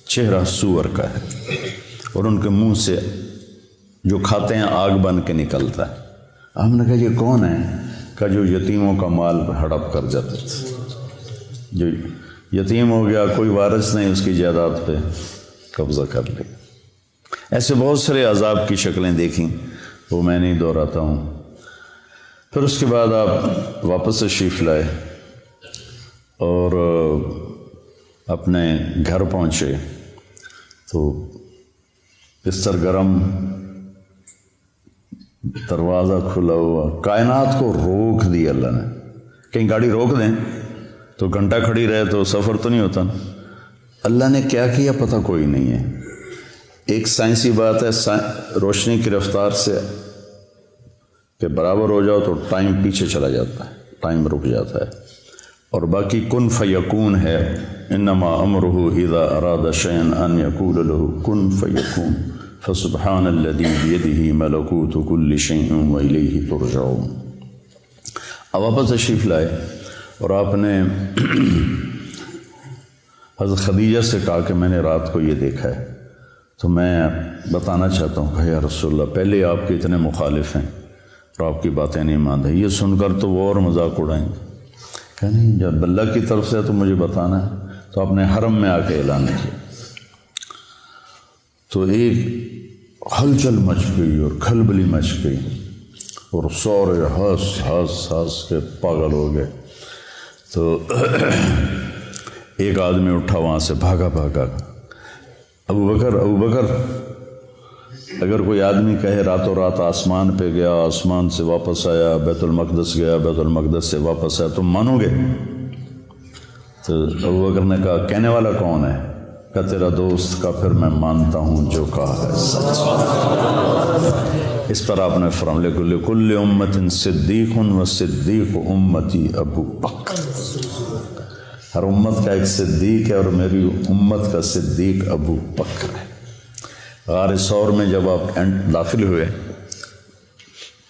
چہرہ سور کا ہے، اور ان کے منہ سے جو کھاتے ہیں آگ بن کے نکلتا ہے۔ ہم نے کہا یہ کون ہے؟ کہ جو یتیموں کا مال ہڑپ کر جاتے تھے، جو یتیم ہو گیا، کوئی وارث نہیں، اس کی جائیداد پہ قبضہ کر لیا۔ ایسے بہت سارے عذاب کی شکلیں دیکھیں، وہ میں نہیں دہراتا ہوں۔ پھر اس کے بعد آپ واپس تشریف لائے اور اپنے گھر پہنچے تو بستر گرم، دروازہ کھلا ہوا، کائنات کو روک دی اللہ نے۔ کہیں گاڑی روک دیں تو گھنٹہ کھڑی رہے تو سفر تو نہیں ہوتا نا۔ اللہ نے کیا کیا پتہ کوئی نہیں ہے۔ ایک سائنسی بات ہے، روشنی کی رفتار سے کہ برابر ہو جاؤ تو ٹائم پیچھے چلا جاتا ہے، ٹائم رک جاتا ہے، اور باقی کن فیکون ہے، انما امرہ اذا اراد شیئا ان یقول له کن فیکون، فسبحان الذی بیدہ ملکوت کل شیء والیہ ترجعون۔ اب واپس تشریف لائے اور آپ نے حضرت خدیجہ سے کہا کہ میں نے رات کو یہ دیکھا ہے، تو میں بتانا چاہتا ہوں کہ یا رسول اللہ، پہلے آپ کے اتنے مخالف ہیں اور آپ کی باتیں نہیں مان رہے، یہ سن کر تو وہ اور مذاق اڑائیں گے۔ کہ نہیں، جب اللہ کی طرف سے تو مجھے بتانا ہے۔ تو آپ نے حرم میں آ کے اعلان کیا تو ایک ہلچل مچ گئی اور کھلبلی مچ گئی، اور سورے ہنس کے پاگل ہو گئے۔ تو ایک آدمی اٹھا وہاں سے، بھاگا، ابو بکر، اگر کوئی آدمی کہے راتوں رات آسمان پہ گیا، آسمان سے واپس آیا، بیت المقدس گیا، بیت المقدس سے واپس آیا، تم مانو گے؟ تو ابو بکر نے کہا کہنے والا کون ہے؟ کہ تیرا دوست کا، پھر میں مانتا ہوں جو کہا ہے سچ۔ اس پر آپ نے فرمایا لکل امت صدیق و صدیق امتی ابو بکر، ہر امت کا ایک صدیق ہے اور میری امت کا صدیق ابو بکر ہے۔ غار ثور میں جب آپ داخل ہوئے،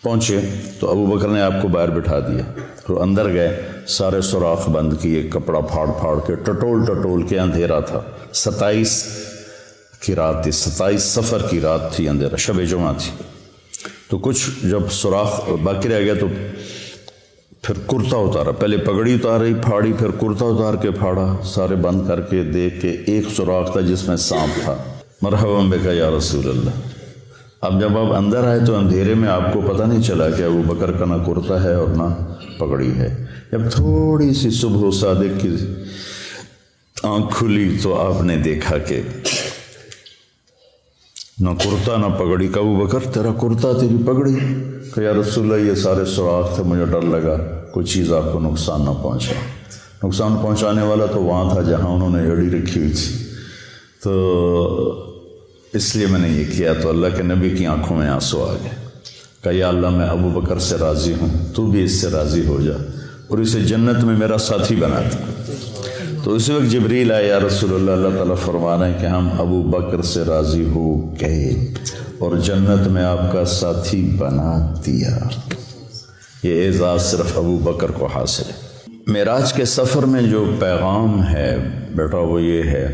پہنچے تو ابو بکر نے آپ کو باہر بٹھا دیا، تو اندر گئے، سارے سوراخ بند کیے، کپڑا پھاڑ کے ٹٹول کے، اندھیرا تھا، 27 کی رات تھی، 27 صفر کی رات تھی، اندھیرا، شب جمعہ تھی۔ تو کچھ جب سوراخ باقی رہ گیا تو پھر کرتا اتارا، پہلے پگڑی اتاری پھاڑی، پھر کرتا اتار کے پھاڑا، سارے بند کر کے دیکھ کے ایک سوراخ تھا جس میں سانپ تھا۔ مرحبا بک یا رسول اللہ۔ اب جب آپ اندر آئے تو اندھیرے میں آپ کو پتہ نہیں چلا کہ ابو بکر کا نہ کرتا ہے اور نہ پگڑی ہے۔ جب تھوڑی سی صبح صادق کی آنکھ کھلی تو آپ نے دیکھا کہ نہ کرتا نہ پگڑی. کہ ابو بکر تیرا کرتا تیری پگڑی؟ کہ یا رسول اللہ یہ سارے سوراخ تھے, مجھے ڈر لگا کوئی چیز آپ کو نقصان نہ پہنچا. نقصان پہنچانے والا تو وہاں تھا جہاں انہوں نے ایڑی رکھی ہوئی تھی, تو اس لیے میں نے یہ کیا. تو اللہ کے نبی کی آنکھوں میں آنسو آ گئے. کہ یا اللہ میں ابو بکر سے راضی ہوں, تو بھی اس سے راضی ہو جا اور اسے جنت میں میرا ساتھی بنا دے. تو اسی وقت جبریل آئے, یا رسول اللہ, اللہ تعالیٰ فرما رہے ہیں کہ ہم ابو بکر سے راضی ہو گئے اور جنت میں آپ کا ساتھی بنا دیا. یہ اعزاز صرف ابو بکر کو حاصل ہے. معراج کے سفر میں جو پیغام ہے بیٹا وہ یہ ہے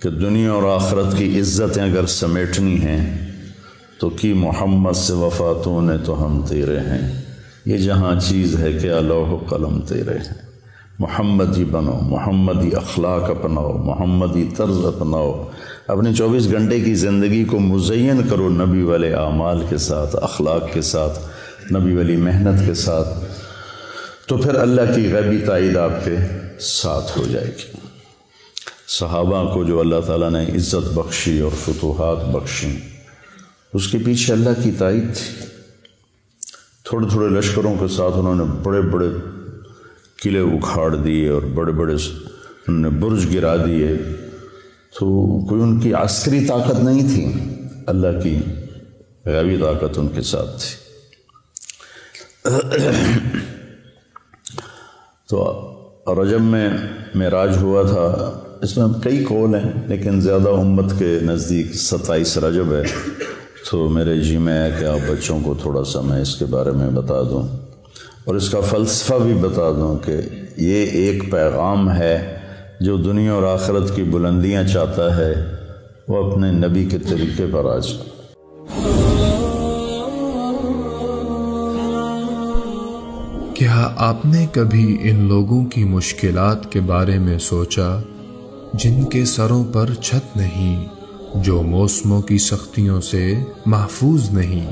کہ دنیا اور آخرت کی عزتیں اگر سمیٹنی ہیں تو کی محمد سے وفاتوں نے تو ہم تیرے ہیں. یہ جہاں چیز ہے کہ لوح و قلم تیرے ہیں. محمدی بنو, محمدی اخلاق اپناؤ, محمدی طرز اپناؤ. اپنی 24 گھنٹے کی زندگی کو مزین کرو نبی والے اعمال کے ساتھ, اخلاق کے ساتھ, نبی والی محنت کے ساتھ, تو پھر اللہ کی غیبی تائید آپ کے ساتھ ہو جائے گی. صحابہ کو جو اللہ تعالیٰ نے عزت بخشی اور فتوحات بخشی, اس کے پیچھے اللہ کی تائید تھی. تھوڑے تھوڑے لشکروں کے ساتھ انہوں نے بڑے بڑے قلعے اکھاڑ دیے اور بڑے بڑے انہوں نے برج گرا دیے. تو کوئی ان کی عسکری طاقت نہیں تھی, اللہ کی غیبی طاقت ان کے ساتھ تھی. تو رجب میں معراج ہوا تھا. اس میں کئی قول ہیں لیکن زیادہ امت کے نزدیک 27 رجب ہے. تو میرے جی میں ہے کہ آپ بچوں کو تھوڑا سا میں اس کے بارے میں بتا دوں اور اس کا فلسفہ بھی بتا دوں کہ یہ ایک پیغام ہے جو دنیا اور آخرت کی بلندیاں چاہتا ہے, وہ اپنے نبی کے طریقے پر آ جائے. کیا آپ نے کبھی ان لوگوں کی مشکلات کے بارے میں سوچا جن کے سروں پر چھت نہیں, جو موسموں کی سختیوں سے محفوظ نہیں؟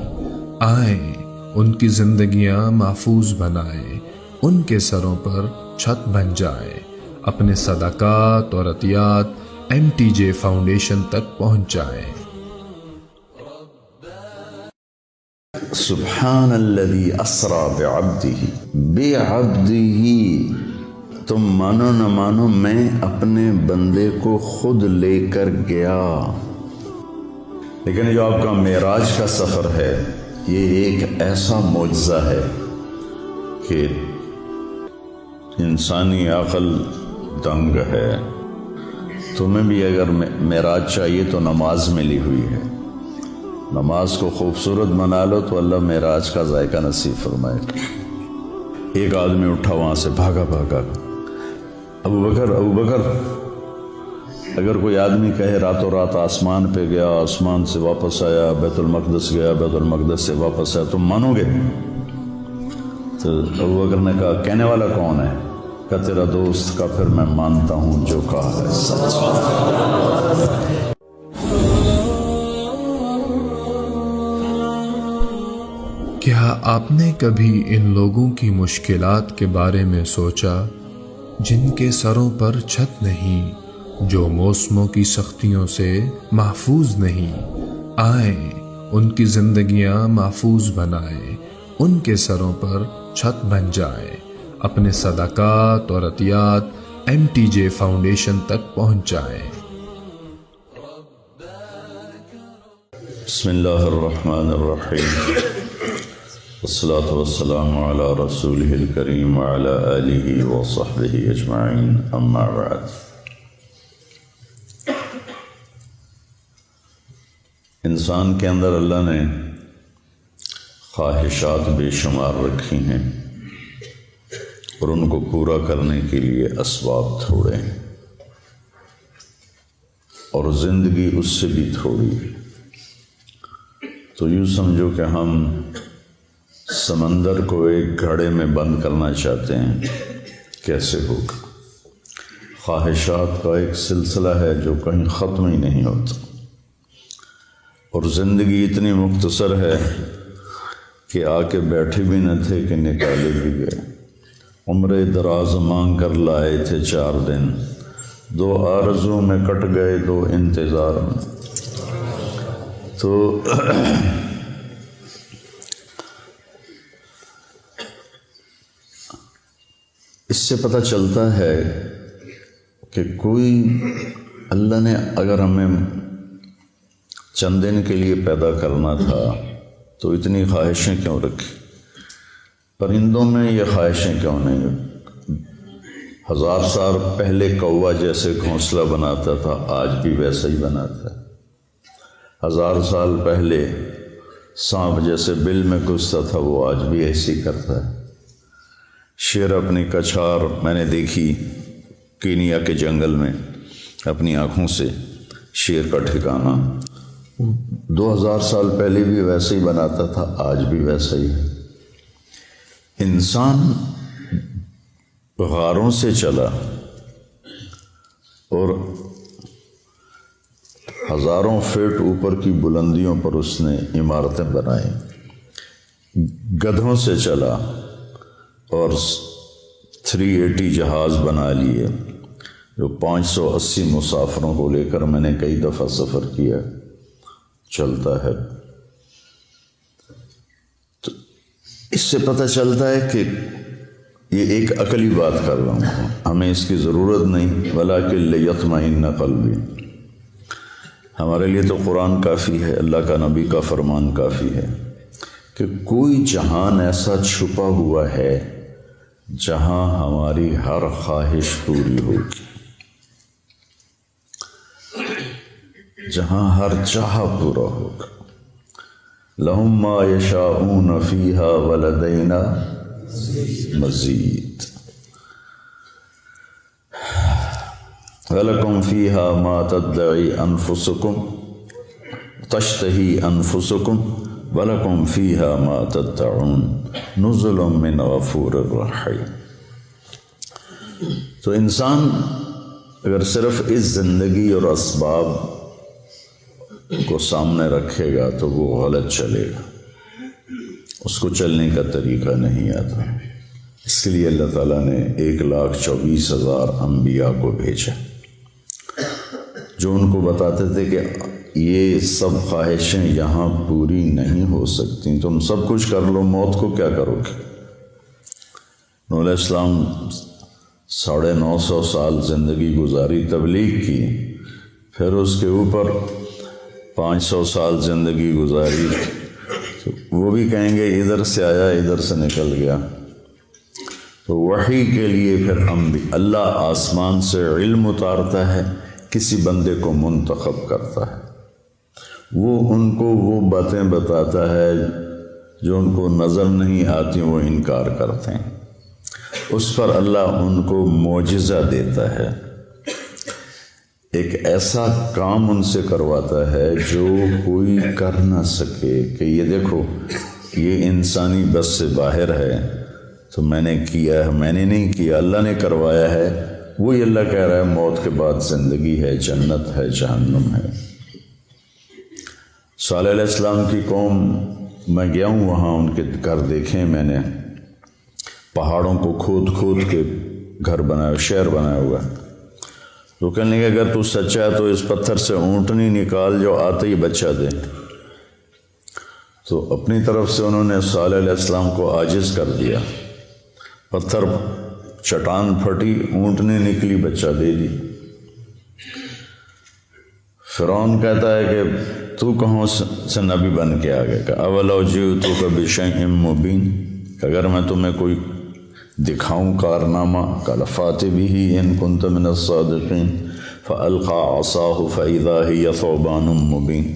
آئیں ان کی زندگیاں محفوظ بنائیں, ان کے سروں پر چھت بن جائے. اپنے صدقات اور عطیات MTJ فاؤنڈیشن تک پہنچائیں. سبحان الذی اسرا بعبدہ. تم مانو نہ مانو, میں اپنے بندے کو خود لے کر گیا. لیکن جو آپ کا معراج کا سفر ہے یہ ایک ایسا معجزہ ہے کہ انسانی عقل دنگ ہے. تمہیں بھی اگر معراج چاہیے تو نماز ملی ہوئی ہے, نماز کو خوبصورت بنا لو تو اللہ معراج کا ذائقہ نصیب فرمائے. ایک آدمی اٹھا وہاں سے, بھاگا بھاگا, ابو بکر ابو بکر. اگر کوئی آدمی کہے راتوں رات آسمان پہ گیا, آسمان سے واپس آیا, بیت المقدس گیا, بیت المقدس سے واپس آیا, تم مانو گے؟ تو ابو بکر نے کہا کہنے والا کون ہے؟ کہا تیرا دوست. کا پھر میں مانتا ہوں جو کہا ہے سچ. کیا آپ نے کبھی ان لوگوں کی مشکلات کے بارے میں سوچا جن کے سروں پر چھت نہیں, جو موسموں کی سختیوں سے محفوظ نہیں؟ آئیں ان کی زندگیاں محفوظ بنائیں, ان کے سروں پر چھت بن جائے. اپنے صدقات اور عطیات MTJ فاؤنڈیشن تک پہنچائیں. بسم اللہ الرحمن الرحیم. والصلاة والسلام علی رسولہ الکریم وعلی آلہ وصحبہ اجمعین. اما بعد. انسان کے اندر اللہ نے خواہشات بے شمار رکھی ہیں اور ان کو پورا کرنے کے لیے اسباب تھوڑے ہیں, اور زندگی اس سے بھی تھوڑی ہے. تو یوں سمجھو کہ ہم سمندر کو ایک گھڑے میں بند کرنا چاہتے ہیں, کیسے ہوگا؟ خواہشات کا ایک سلسلہ ہے جو کہیں ختم ہی نہیں ہوتا, اور زندگی اتنی مختصر ہے کہ آ کے بیٹھے بھی نہ تھے کہ نکالے بھی گئے. عمر دراز مانگ کر لائے تھے 4 دن, دو آرزوں میں کٹ گئے دو انتظار میں۔ تو اس سے پتہ چلتا ہے کہ کوئی اللہ نے اگر ہمیں چند دن کے لیے پیدا کرنا تھا تو اتنی خواہشیں کیوں رکھی؟ پرندوں میں یہ خواہشیں کیوں نہیں؟ 1000 سال پہلے کوا جیسے گھونسلہ بناتا تھا آج بھی ویسا ہی بناتا ہے۔ 1000 سال پہلے سانپ جیسے بل میں گھستا تھا وہ آج بھی ایسے ہی کرتا ہے۔ شیر اپنی کچھار میں نے دیکھی کینیا کے جنگل میں اپنی آنکھوں سے، شیر کا ٹھکانہ 2000 سال پہلے بھی ویسے ہی بناتا تھا آج بھی ویسا ہی ہے۔ انسان غاروں سے چلا اور ہزاروں فٹ اوپر کی بلندیوں پر اس نے عمارتیں بنائیں، گدھوں سے چلا اور 380 جہاز بنا لیے جو 580 مسافروں کو لے کر میں نے کئی دفعہ سفر کیا چلتا ہے۔ تو اس سے پتہ چلتا ہے کہ یہ ایک عقلی بات کر رہا ہوں، ہمیں اس کی ضرورت نہیں، وَلَٰكِن لِيَطْمَئِنَّ قَلْبِي۔ ہمارے لیے تو قرآن کافی ہے، اللہ کا نبی کا فرمان کافی ہے کہ کوئی جہان ایسا چھپا ہوا ہے جہاں ہماری ہر خواہش پوری ہوگی، جہاں ہر چاہ پورا ہوگا۔ لَهُم مَّا يَشَاءُونَ فِيهَا وَلَدَيْنَا مَزِيدٌ وَلَكُمْ فِيهَا مَا تَدَّعِي أَنفُسُكُمْ تَشْتَهِي أَنفُسُكُمْ وَلَكُمْ فِيهَا مَا تَدَّعُونَ نُزُلٌ مِّنْ غَفُورٍ رَّحِيمٍ۔ تو انسان اگر صرف اس زندگی اور اسباب کو سامنے رکھے گا تو وہ غلط چلے گا، اس کو چلنے کا طریقہ نہیں آتا۔ اس کے لیے اللہ تعالیٰ نے 1,24,000 انبیاء کو بھیجا جو ان کو بتاتے تھے کہ یہ سب خواہشیں یہاں پوری نہیں ہو سکتی، تم سب کچھ کر لو، موت کو کیا کرو گے؟ نوح علیہ السلام 950 سال زندگی گزاری، تبلیغ کی، پھر اس کے اوپر 500 سال زندگی گزاری، وہ بھی کہیں گے ادھر سے آیا ادھر سے نکل گیا۔ تو وحی کے لیے پھر اللہ آسمان سے علم اتارتا ہے، کسی بندے کو منتخب کرتا ہے، وہ ان کو وہ باتیں بتاتا ہے جو ان کو نظر نہیں آتی، وہ انکار کرتے ہیں، اس پر اللہ ان کو معجزہ دیتا ہے، ایک ایسا کام ان سے کرواتا ہے جو کوئی کر نہ سکے کہ یہ دیکھو یہ انسانی بس سے باہر ہے، تو میں نے کیا ہے، میں نے نہیں کیا، اللہ نے کروایا ہے۔ وہی اللہ کہہ رہا ہے موت کے بعد زندگی ہے، جنت ہے، جہنم ہے۔ صالح علیہ السلام کی قوم، میں گیا ہوں وہاں، ان کے گھر دیکھیں میں نے، پہاڑوں کو کھود کھود کے گھر بنایا، شہر بنایا ہوا ہے۔ تو کہنے لگے اگر تو سچا ہے تو اس پتھر سے اونٹنی نکال جو آتے ہی بچہ دے۔ تو اپنی طرف سے انہوں نے صالح علیہ السلام کو عاجز کر دیا، پتھر چٹان پھٹی، اونٹنی نکلی، بچہ دے دی۔ فرعون کہتا ہے کہ تو کہاں سے نبی بن کے آ گیا؟ کہ اولو جئتک بشیء مبین، کہ اگر میں تمہیں کوئی دکھاؤں کارنامہ، قال فات بہ ان کنت من الصادقین فالقى عصاہ فاذا ہی ثعبان مبین۔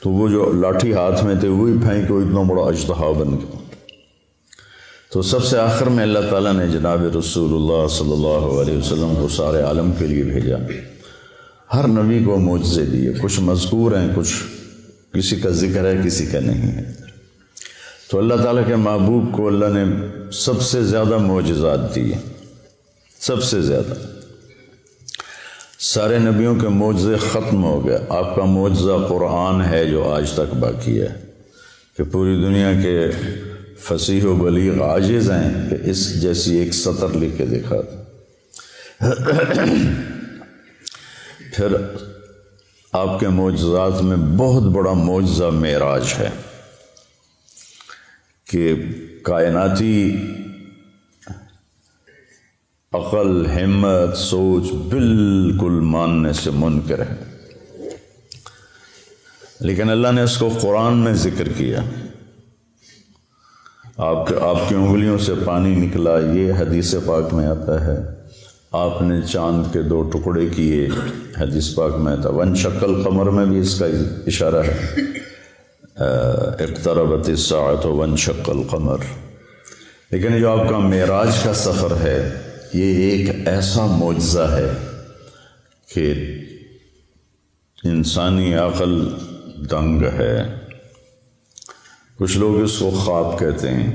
تو وہ جو لاٹھی ہاتھ میں تھے وہی پھینک کے اتنا بڑا اژدہا بن گیا۔ تو سب سے آخر میں اللہ تعالیٰ نے جناب رسول اللہ صلی اللہ علیہ وسلم کو سارے عالم کے لیے بھیجا۔ ہر نبی کو معجزے دیے، کچھ مذکور ہیں، کچھ کسی کا ذکر ہے، کسی کا نہیں ہے۔ تو اللہ تعالیٰ کے محبوب کو اللہ نے سب سے زیادہ معجزات دیے، سب سے زیادہ۔ سارے نبیوں کے معجزے ختم ہو گئے، آپ کا معجزہ قرآن ہے جو آج تک باقی ہے، کہ پوری دنیا کے فصیح و بلیغ عاجز ہیں کہ اس جیسی ایک سطر لکھ کے دکھا دیں۔ پھر آپ کے معجزات میں بہت بڑا معجزہ معراج ہے کہ کائناتی عقل، ہمت، سوچ بالکل ماننے سے منکر ہے، لیکن اللہ نے اس کو قرآن میں ذکر کیا۔ آپ کی انگلیوں سے پانی نکلا، یہ حدیث پاک میں آتا ہے۔ آپ نے چاند کے 2 ٹکڑے کیے، حدیث پاک میں آتا ہے۔ وانشق القمر میں بھی اس کا اشارہ ہے، اقتربت الساعۃ وانشق القمر۔ لیکن جو آپ کا معراج کا سفر ہے، یہ ایک ایسا معجزہ ہے کہ انسانی عقل دنگ ہے۔ کچھ لوگ اس کو خواب کہتے ہیں۔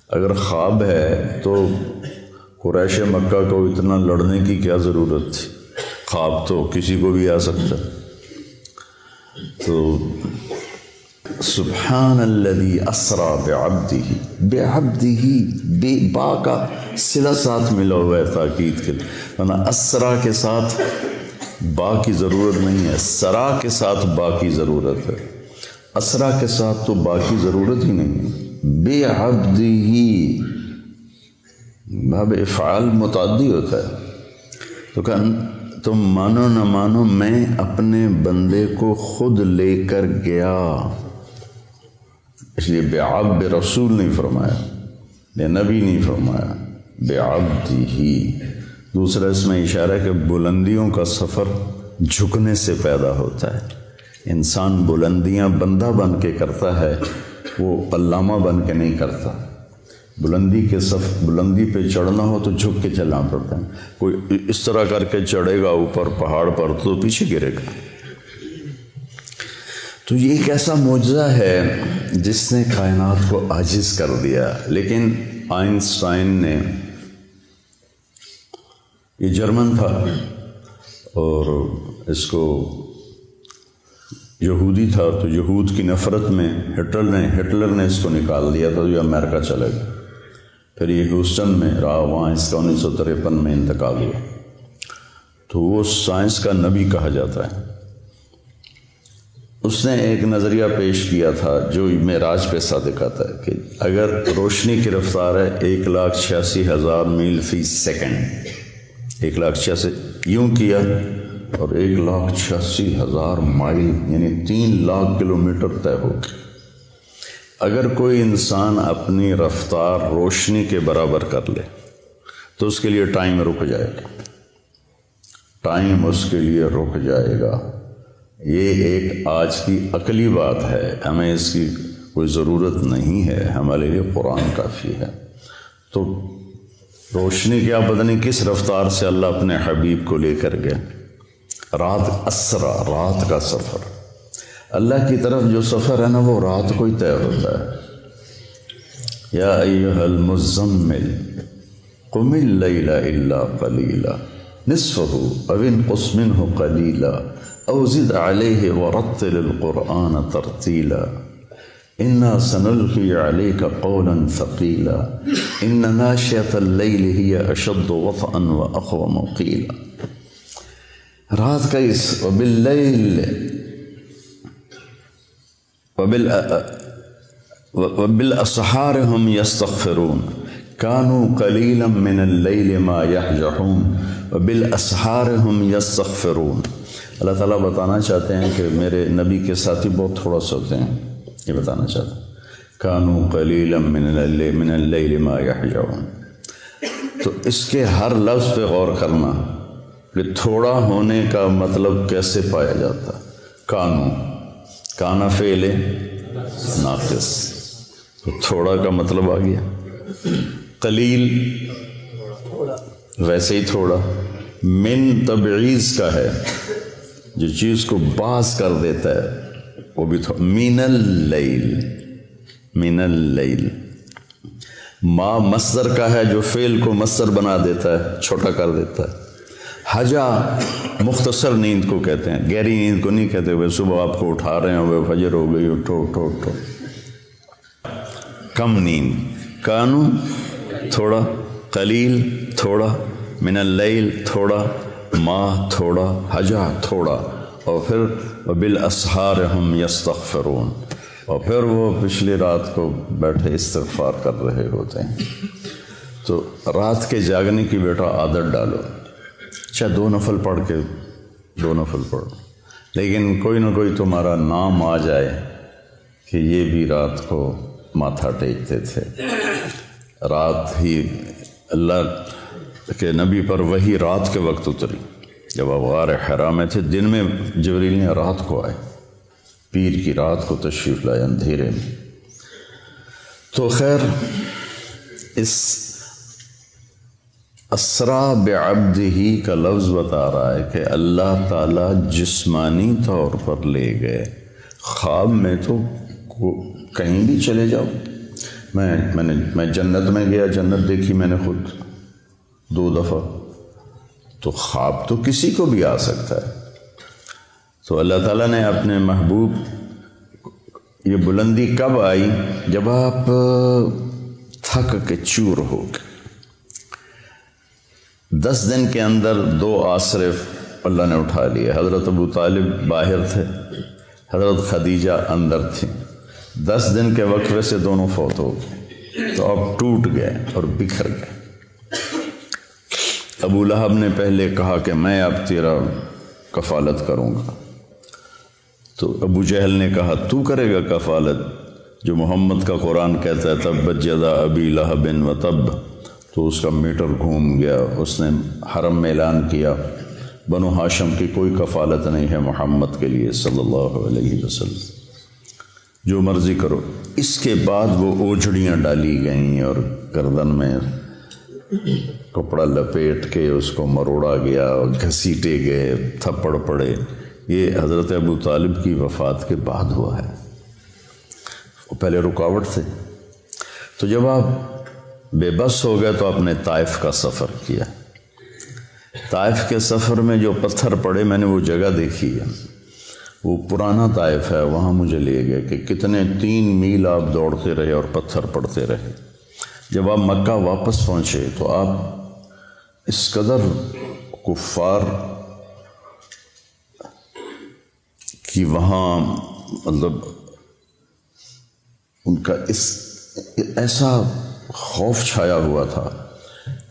اگر خواب ہے تو قریش مکہ کو اتنا لڑنے کی کیا ضرورت تھی؟ خواب تو کسی کو بھی آ سکتا۔ تو سبحان الذی اسری بعبدہ، بے با کا صلہ ساتھ ملا ہوا ہے تاکید کے، ورنہ اسرا کے ساتھ با کی ضرورت نہیں ہے، سرا کے ساتھ با کی ضرورت ہے، اسرا کے ساتھ تو با کی ضرورت ہی نہیں ہے۔ بعبدہ باب افعال متعدی ہوتا ہے، تو کہ تم مانو نہ مانو میں اپنے بندے کو خود لے کر گیا، اس لیے بعبد رسول نہیں فرمایا، بے نبی نہیں فرمایا، بعبدہ۔ دوسرا اس میں اشارہ ہے کہ بلندیوں کا سفر جھکنے سے پیدا ہوتا ہے۔ انسان بلندیاں بندہ بن کے کرتا ہے، وہ علامہ بن کے نہیں کرتا۔ بلندی پہ چڑھنا ہو تو جھک کے چلنا پڑتا ہے۔ کوئی اس طرح کر کے چڑھے گا اوپر پہاڑ پر تو پیچھے گرے گا۔ تو یہ ایک ایسا معجزہ ہے جس نے کائنات کو عاجز کر دیا۔ لیکن آئنسٹائن نے، یہ جرمن تھا اور اس کو یہودی تھا، تو یہود کی نفرت میں ہٹلر نے اس کو نکال دیا تھا، یہ امریکہ چلے گیا۔ پھر یہ ہیوسٹن میں رہا، وہاں اس کا 1953 میں انتقال ہوا۔ تو وہ سائنس کا نبی کہا جاتا ہے۔ اس نے ایک نظریہ پیش کیا تھا جو معراج پہ صادق آتا ہے کہ اگر روشنی کی رفتار ہے 1,86,000 میل فی سیکنڈ، 1,86,000 یوں کیا اور 1,86,000 مائل یعنی 3,00,000 کلومیٹر طے ہو گئی۔ اگر کوئی انسان اپنی رفتار روشنی کے برابر کر لے تو اس کے لیے ٹائم رک جائے گا، ٹائم اس کے لیے رک جائے گا۔ یہ ایک آج کی عقلی بات ہے، ہمیں اس کی کوئی ضرورت نہیں ہے، ہمارے لیے قرآن کافی ہے۔ تو روشنی کیا پتہ نہیں کس رفتار سے اللہ اپنے حبیب کو لے کر گئے۔ رات اسرا، رات کا سفر، اللہ کی طرف جو سفر ہے نا وہ رات کو ہی طے ہوتا ہے۔ یا ایھا المزمل قم اللیل الا قلیلا نصفہ او انقص منہ قلیلا او زد علیہ ورتل القرآن ترتیلا انا سنلقی علیک قولا ثقیلا ان ناشئۃ اللیل ہی اشد وطئا واقوم قیلا۔ رات کا اس وباللیل وبالاسحار هم یستغفرون کانوا قلیلا من اللیل ما یہجعون وبالاسحار هم یستغفرون۔ اللہ تعالیٰ بتانا چاہتے ہیں کہ میرے نبی کے ساتھی بہت تھوڑا سوتے ہیں، یہ بتانا چاہتے ہیں۔ کانوا قلیلا من اللیل ما یہجعون۔ تو اس کے ہر لفظ پہ غور کرنا کہ تھوڑا ہونے کا مطلب کیسے پایا جاتا۔ کانا فعل ناقص، تو تھوڑا کا مطلب آ گیا۔ قلیل ویسے ہی تھوڑا، من تبعیض کا ہے، جو چیز کو باز کر دیتا ہے وہ بھی تھوڑا۔ من اللیل ما مصدر کا ہے جو فعل کو مصدر بنا دیتا ہے، چھوٹا کر دیتا ہے۔ حجا مختصر نیند کو کہتے ہیں، گہری نیند کو نہیں کہتے ہوئے صبح آپ کو اٹھا رہے ہیں، فجر ہو گئی، اٹھو اٹھو اٹھو، کم نیند۔ کانو تھوڑا، قلیل تھوڑا، من اللیل تھوڑا، ماہ تھوڑا، حجہ تھوڑا، اور پھر بالاسحار ہم یستغفرون، اور پھر وہ پچھلی رات کو بیٹھے استغفار کر رہے ہوتے ہیں۔ تو رات کے جاگنے کی بیٹا عادت ڈالو، چاہے 2 نفل پڑھ کے 2 نفل پڑھو، لیکن کوئی نہ کوئی تمہارا نام آ جائے کہ یہ بھی رات کو ماتھا ٹیکتے تھے۔ رات ہی اللہ کے نبی پر وہی رات کے وقت اتری جب آپ غار حرا میں تھے، دن میں جبریل نے رات کو آئے، پیر کی رات کو تشریف لائے اندھیرے میں۔ تو خیر، اس اسرا بعبدہ کا لفظ بتا رہا ہے کہ اللہ تعالیٰ جسمانی طور پر لے گئے۔ خواب میں تو کہیں بھی چلے جاؤ، میں جنت میں گیا، جنت دیکھی میں نے خود 2 دفعہ، تو خواب تو کسی کو بھی آ سکتا ہے۔ تو اللہ تعالیٰ نے اپنے محبوب، یہ بلندی کب آئی؟ جب آپ تھک کے چور ہو گئے۔ 10 دن کے اندر 2 آسرے اللہ نے اٹھا لیے۔ حضرت ابو طالب باہر تھے، حضرت خدیجہ اندر تھی۔ 10 دن کے وقفے سے دونوں فوت ہو گئے، تو اب ٹوٹ گئے اور بکھر گئے۔ ابو لہب نے پہلے کہا کہ میں اب تیرا کفالت کروں گا، تو ابو جہل نے کہا تو کرے گا کفالت؟ جو محمد کا قرآن کہتا ہے تبت یدا ابی لہب وتب، تو اس کا میٹر گھوم گیا۔ اس نے حرم میں اعلان کیا بنو ہاشم کی کوئی کفالت نہیں ہے محمد کے لیے صلی اللہ علیہ وسلم، جو مرضی کرو۔ اس کے بعد وہ اوجھڑیاں ڈالی گئیں اور گردن میں کپڑا لپیٹ کے اس کو مروڑا گیا، گھسیٹے گئے، تھپڑ پڑے۔ یہ حضرت ابو طالب کی وفات کے بعد ہوا ہے، وہ پہلے رکاوٹ تھے۔ تو جب آپ بے بس ہو گئے تو آپ نے طائف کا سفر کیا۔ طائف کے سفر میں جو پتھر پڑے، میں نے وہ جگہ دیکھی ہے، وہ پرانا طائف ہے، وہاں مجھے لے گئے کہ کتنے 3 میل آپ دوڑتے رہے اور پتھر پڑتے رہے۔ جب آپ مکہ واپس پہنچے تو آپ اس قدر کفار کی وہاں مطلب ان کا ایسا خوف چھایا ہوا تھا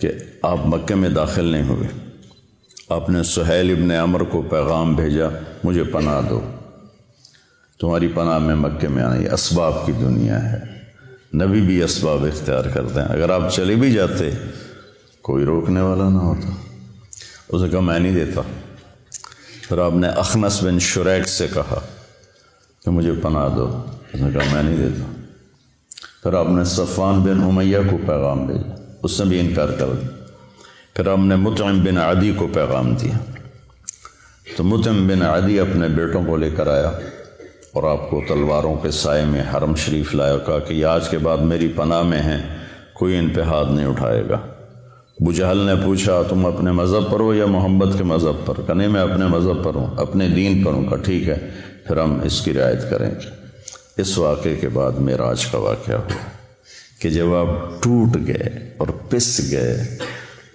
کہ آپ مکہ میں داخل نہیں ہوئے۔ آپ نے سہیل ابن عمر کو پیغام بھیجا مجھے پناہ دو، تمہاری پناہ میں مکے میں آنا۔ یہ اسباب کی دنیا ہے، نبی بھی اسباب اختیار کرتے ہیں۔ اگر آپ چلے بھی جاتے کوئی روکنے والا نہ ہوتا۔ اس نے کہا میں نہیں دیتا۔ پھر آپ نے اخنس بن شریک سے کہا کہ مجھے پناہ دو، اس نے کہا میں نہیں دیتا۔ پھر آپ نے صفوان بن امیہ کو پیغام بھیجا، اس نے بھی انکار کر دیا۔ پھر آپ نے مطعم بن عدی کو پیغام دیا، تو مطعم بن عدی اپنے بیٹوں کو لے کر آیا اور آپ کو تلواروں کے سائے میں حرم شریف لایا، کہا کہ یہ آج کے بعد میری پناہ میں ہیں، کوئی ان پہ ہاتھ نہیں اٹھائے گا۔ ابو جہل نے پوچھا تم اپنے مذہب پر ہو یا محمد کے مذہب پر؟ کہا نہیں میں اپنے مذہب پر ہوں، اپنے دین پر ہوں۔ کہا ٹھیک ہے، پھر ہم اس کی رعایت کریں گے۔ اس واقعے کے بعد معراج کا واقعہ ہوا کہ جب آپ ٹوٹ گئے اور پس گئے،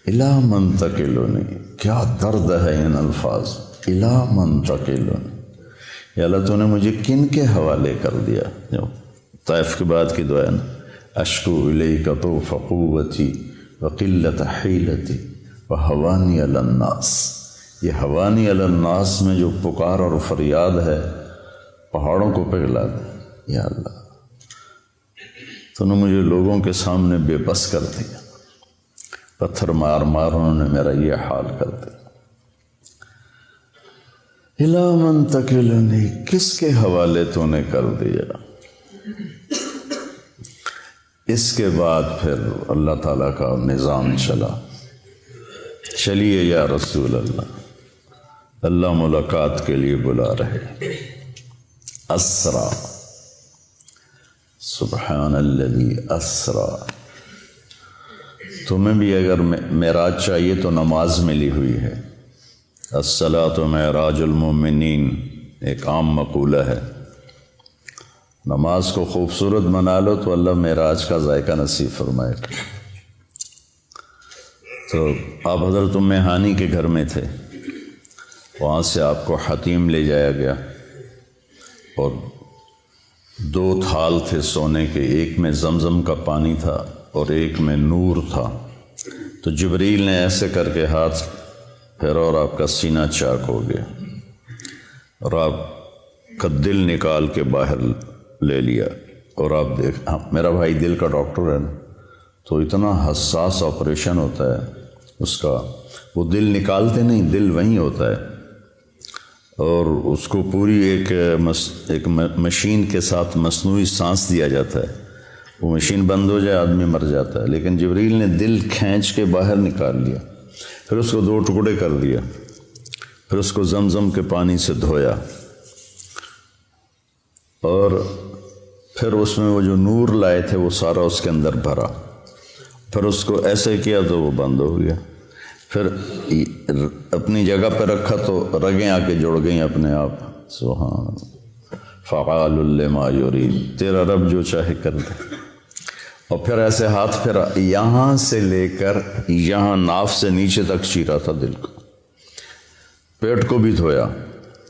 الا منتقلونی، کیا درد ہے ان الفاظ، الا منتقلونی، یا اللہ تو نے مجھے کن کے حوالے کر دیا؟ جو طائف کے بعد کی دعا ہے نا، اشکو الیک طوف قوتی وقلت حیلتی وحوانی علی الناس۔ یہ حوانی علی الناس میں جو پکار اور فریاد ہے پہاڑوں کو پگھلا دے، یا اللہ تو نے مجھے لوگوں کے سامنے بے بس کر دیا، پتھر مار مار انہوں نے میرا یہ حال کر دیا۔ الا من تکلنی، کس کے حوالے تو نے کر دیا؟ اس کے بعد پھر اللہ تعالیٰ کا نظام چلا، چلیے یا رسول اللہ، اللہ ملاقات کے لیے بلا رہے۔ اسرا، سبحان الذی اسرا۔ تمہیں بھی اگر معراج چاہیے تو نماز ملی ہوئی ہے۔ الصلاۃ معراج المؤمنین ایک عام مقولہ ہے۔ نماز کو خوبصورت بنا لو تو اللہ معراج کا ذائقہ نصیب فرمائے گا۔ تو آپ حضرت ام ہانی کے گھر میں تھے، وہاں سے آپ کو حتیم لے جایا گیا، اور 2 تھال تھے سونے کے، ایک میں زمزم کا پانی تھا اور ایک میں نور تھا۔ تو جبریل نے ایسے کر کے ہاتھ پھیرا اور آپ کا سینہ چاک ہو گیا، اور آپ کا دل نکال کے باہر لے لیا، اور آپ دیکھ، میرا بھائی دل کا ڈاکٹر ہے نا، تو اتنا حساس آپریشن ہوتا ہے اس کا، وہ دل نکالتے نہیں، دل وہیں ہوتا ہے، اور اس کو پوری ایک مشین کے ساتھ مصنوعی سانس دیا جاتا ہے، وہ مشین بند ہو جائے آدمی مر جاتا ہے، لیکن جبریل نے دل کھینچ کے باہر نکال لیا، پھر اس کو 2 ٹکڑے کر دیا، پھر اس کو زمزم کے پانی سے دھویا، اور پھر اس میں وہ جو نور لائے تھے وہ سارا اس کے اندر بھرا، پھر اس کو ایسے کیا تو وہ بند ہو گیا، پھر اپنی جگہ پہ رکھا تو رگیں آ کے جڑ گئیں اپنے آپ، سبحان فعال لما یرید، تیرا رب جو چاہے کر دے، اور پھر ایسے ہاتھ پھیرا، یہاں سے لے کر یہاں ناف سے نیچے تک چیرا تھا دل کو، پیٹ کو بھی دھویا،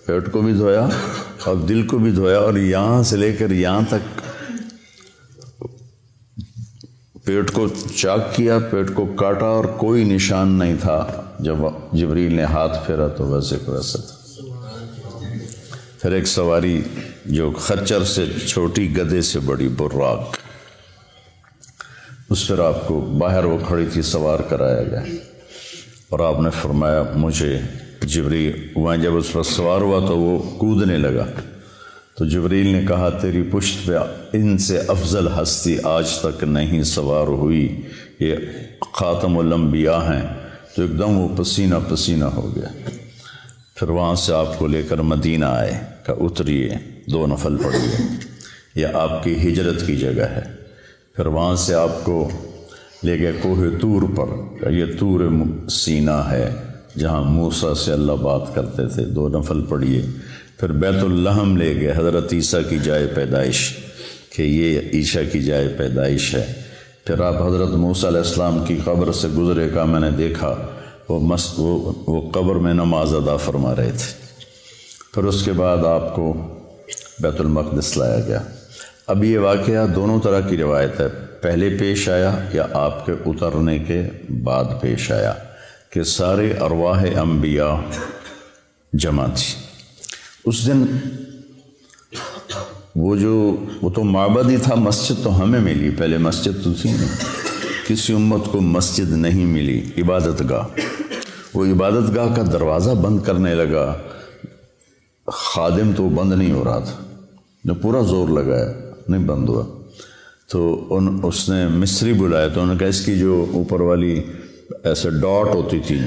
اور دل کو بھی دھویا، اور یہاں سے لے کر یہاں تک پیٹ کو چاک کیا، پیٹ کو کاٹا، اور کوئی نشان نہیں تھا۔ جب جبریل نے ہاتھ پھیرا تو ویسے کو ویسا تھا۔ پھر ایک سواری جو خچر سے چھوٹی، گدھے سے بڑی، براق، اس پر آپ کو باہر وہ کھڑی تھی، سوار کرایا گیا، اور آپ نے فرمایا مجھے جبریل، وہاں جب اس پر سوار ہوا تو وہ کودنے لگا، تو جبریل نے کہا تیری پشت پہ ان سے افضل ہستی آج تک نہیں سوار ہوئی، یہ خاتم الانبیاء ہیں، تو ایک دم وہ پسینہ پسینہ ہو گیا۔ پھر وہاں سے آپ کو لے کر مدینہ آئے، کہ اتریے 2 نفل پڑھیے، یہ آپ کی ہجرت کی جگہ ہے۔ پھر وہاں سے آپ کو لے گئے کوہ طور پر، کہ یہ طور سینا ہے جہاں موسیٰ سے اللہ بات کرتے تھے، 2 نفل پڑھیے۔ پھر بیت اللحم لے گئے، حضرت عیسیٰ کی جائے پیدائش، کہ یہ عیسیٰ کی جائے پیدائش ہے۔ پھر آپ حضرت موسیٰ علیہ السلام کی قبر سے گزرے، کا میں نے دیکھا وہ قبر میں نماز ادا فرما رہے تھے۔ پھر اس کے بعد آپ کو بیت المقدس لایا گیا۔ اب یہ واقعہ دونوں طرح کی روایت ہے، پہلے پیش آیا یا آپ کے اترنے کے بعد پیش آیا، کہ سارے ارواح انبیاء جمع تھی اس دن۔ وہ تو معبد ہی تھا، مسجد تو ہمیں ملی، پہلے مسجد تو تھی نہیں، کسی امت کو مسجد نہیں ملی، عبادت گاہ۔ وہ عبادت گاہ کا دروازہ بند کرنے لگا، خادم تو بند نہیں ہو رہا تھا، جو پورا زور لگایا نہیں بند ہوا، تو اس نے مصری بلایا، تو انہوں نے کہا اس کی جو اوپر والی ایسے ڈاٹ ہوتی تھی،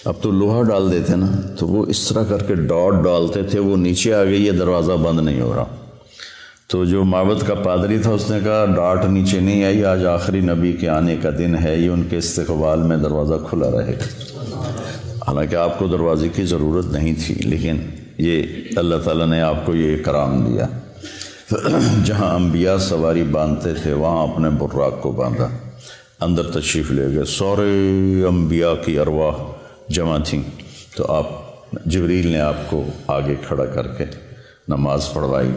اب تو لوہا ڈال دیتے نا، تو وہ اس طرح کر کے ڈاٹ ڈالتے تھے، وہ نیچے آ گئی، یہ دروازہ بند نہیں ہو رہا۔ تو جو معبد کا پادری تھا اس نے کہا ڈاٹ نیچے نہیں آئی، آج آخری نبی کے آنے کا دن ہے، یہ ان کے استقبال میں دروازہ کھلا رہے گا۔ حالانکہ آپ کو دروازے کی ضرورت نہیں تھی، لیکن یہ اللہ تعالیٰ نے آپ کو یہ اکرام دیا۔ جہاں انبیاء سواری باندھتے تھے وہاں اپنے براق کو باندھا، اندر تشریف لے گئے، سارے انبیاء کی ارواح جمع تھیں، تو جبریل نے آپ کو آگے کھڑا کر کے نماز پڑھوائی،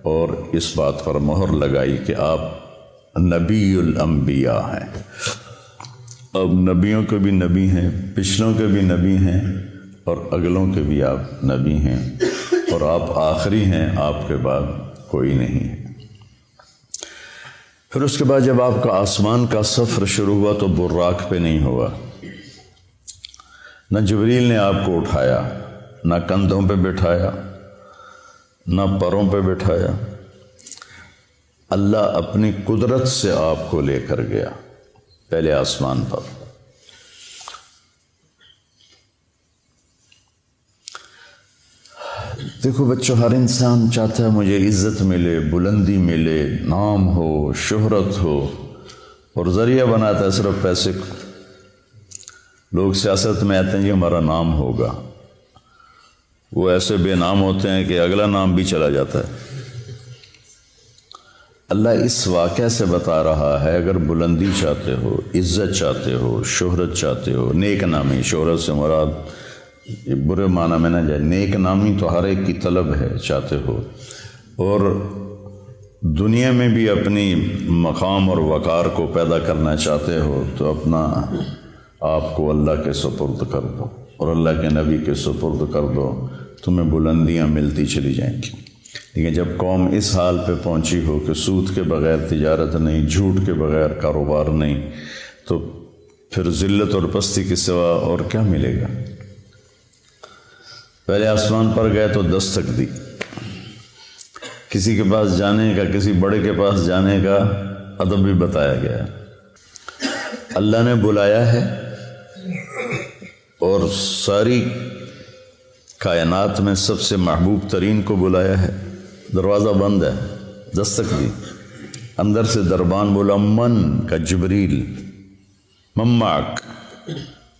اور اس بات پر مہر لگائی کہ آپ نبی الانبیاء ہیں۔ اب نبیوں کے بھی نبی ہیں، پچھلوں کے بھی نبی ہیں، اور اگلوں کے بھی آپ نبی ہیں، اور آپ آخری ہیں، آپ کے بعد کوئی نہیں ہے۔ پھر اس کے بعد جب آپ کا آسمان کا سفر شروع ہوا تو براق پہ نہیں ہوا، نہ جبریل نے آپ کو اٹھایا، نہ کندھوں پہ بٹھایا، نہ پروں پہ بٹھایا، اللہ اپنی قدرت سے آپ کو لے کر گیا پہلے آسمان پر۔ دیکھو بچوں، ہر انسان چاہتا ہے مجھے عزت ملے، بلندی ملے، نام ہو، شہرت ہو، اور ذریعہ بناتا ہے صرف پیسے کو۔ لوگ سیاست میں آتے ہیں کہ ہمارا نام ہوگا، وہ ایسے بے نام ہوتے ہیں کہ اگلا نام بھی چلا جاتا ہے۔ اللہ اس واقعہ سے بتا رہا ہے اگر بلندی چاہتے ہو، عزت چاہتے ہو، شہرت چاہتے ہو، نیک نامی، شہرت سے مراد یہ برے معنی میں نہ جائے، نیک نامی تو ہر ایک کی طلب ہے، چاہتے ہو، اور دنیا میں بھی اپنی مقام اور وقار کو پیدا کرنا چاہتے ہو تو اپنا آپ کو اللہ کے سپرد کر دو اور اللہ کے نبی کے سپرد کر دو، تمہیں بلندیاں ملتی چلی جائیں گی۔ لیکن جب قوم اس حال پہ پہنچی ہو کہ سود کے بغیر تجارت نہیں، جھوٹ کے بغیر کاروبار نہیں، تو پھر ذلت اور پستی کے سوا اور کیا ملے گا؟ پہلے آسمان پر گئے تو دستک دی، کسی کے پاس جانے کا، کسی بڑے کے پاس جانے کا ادب بھی بتایا گیا، اللہ نے بلایا ہے اور ساری کائنات میں سب سے محبوب ترین کو بلایا ہے، دروازہ بند ہے، دستک دی، اندر سے دربان بولا، من کا جبریل، من معک،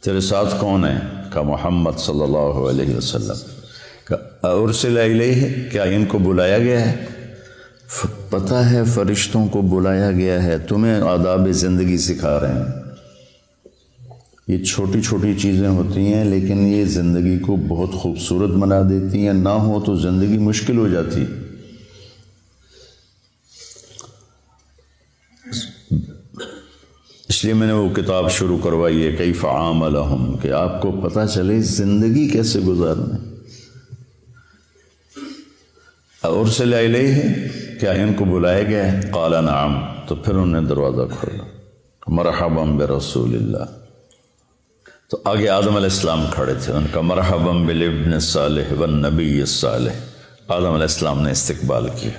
تیرے ساتھ کون ہے؟ کا محمد صلی اللہ علیہ وسلم۔ ارسل الیہ، کیا ان کو بلایا گیا ہے؟ پتہ ہے فرشتوں کو بلایا گیا ہے، تمہیں آداب زندگی سکھا رہے ہیں۔ یہ چھوٹی چھوٹی چیزیں ہوتی ہیں لیکن یہ زندگی کو بہت خوبصورت بنا دیتی ہیں، نہ ہو تو زندگی مشکل ہو جاتی۔ اس لیے میں نے وہ کتاب شروع کروائی ہے، کیف عاملہم، کہ آپ کو پتہ چلے زندگی کیسے گزارنا ہے۔ ارسل الیہ، کیا ان کو بلایا گیا ہے؟ قال نعم، تو پھر انہوں نے دروازہ کھولا، مرحبا برسول اللہ۔ تو آگے آدم علیہ السلام کھڑے تھے، ان کا مرحبا بالابن الصالح والنبی الصالح، آدم علیہ السلام نے استقبال کیا۔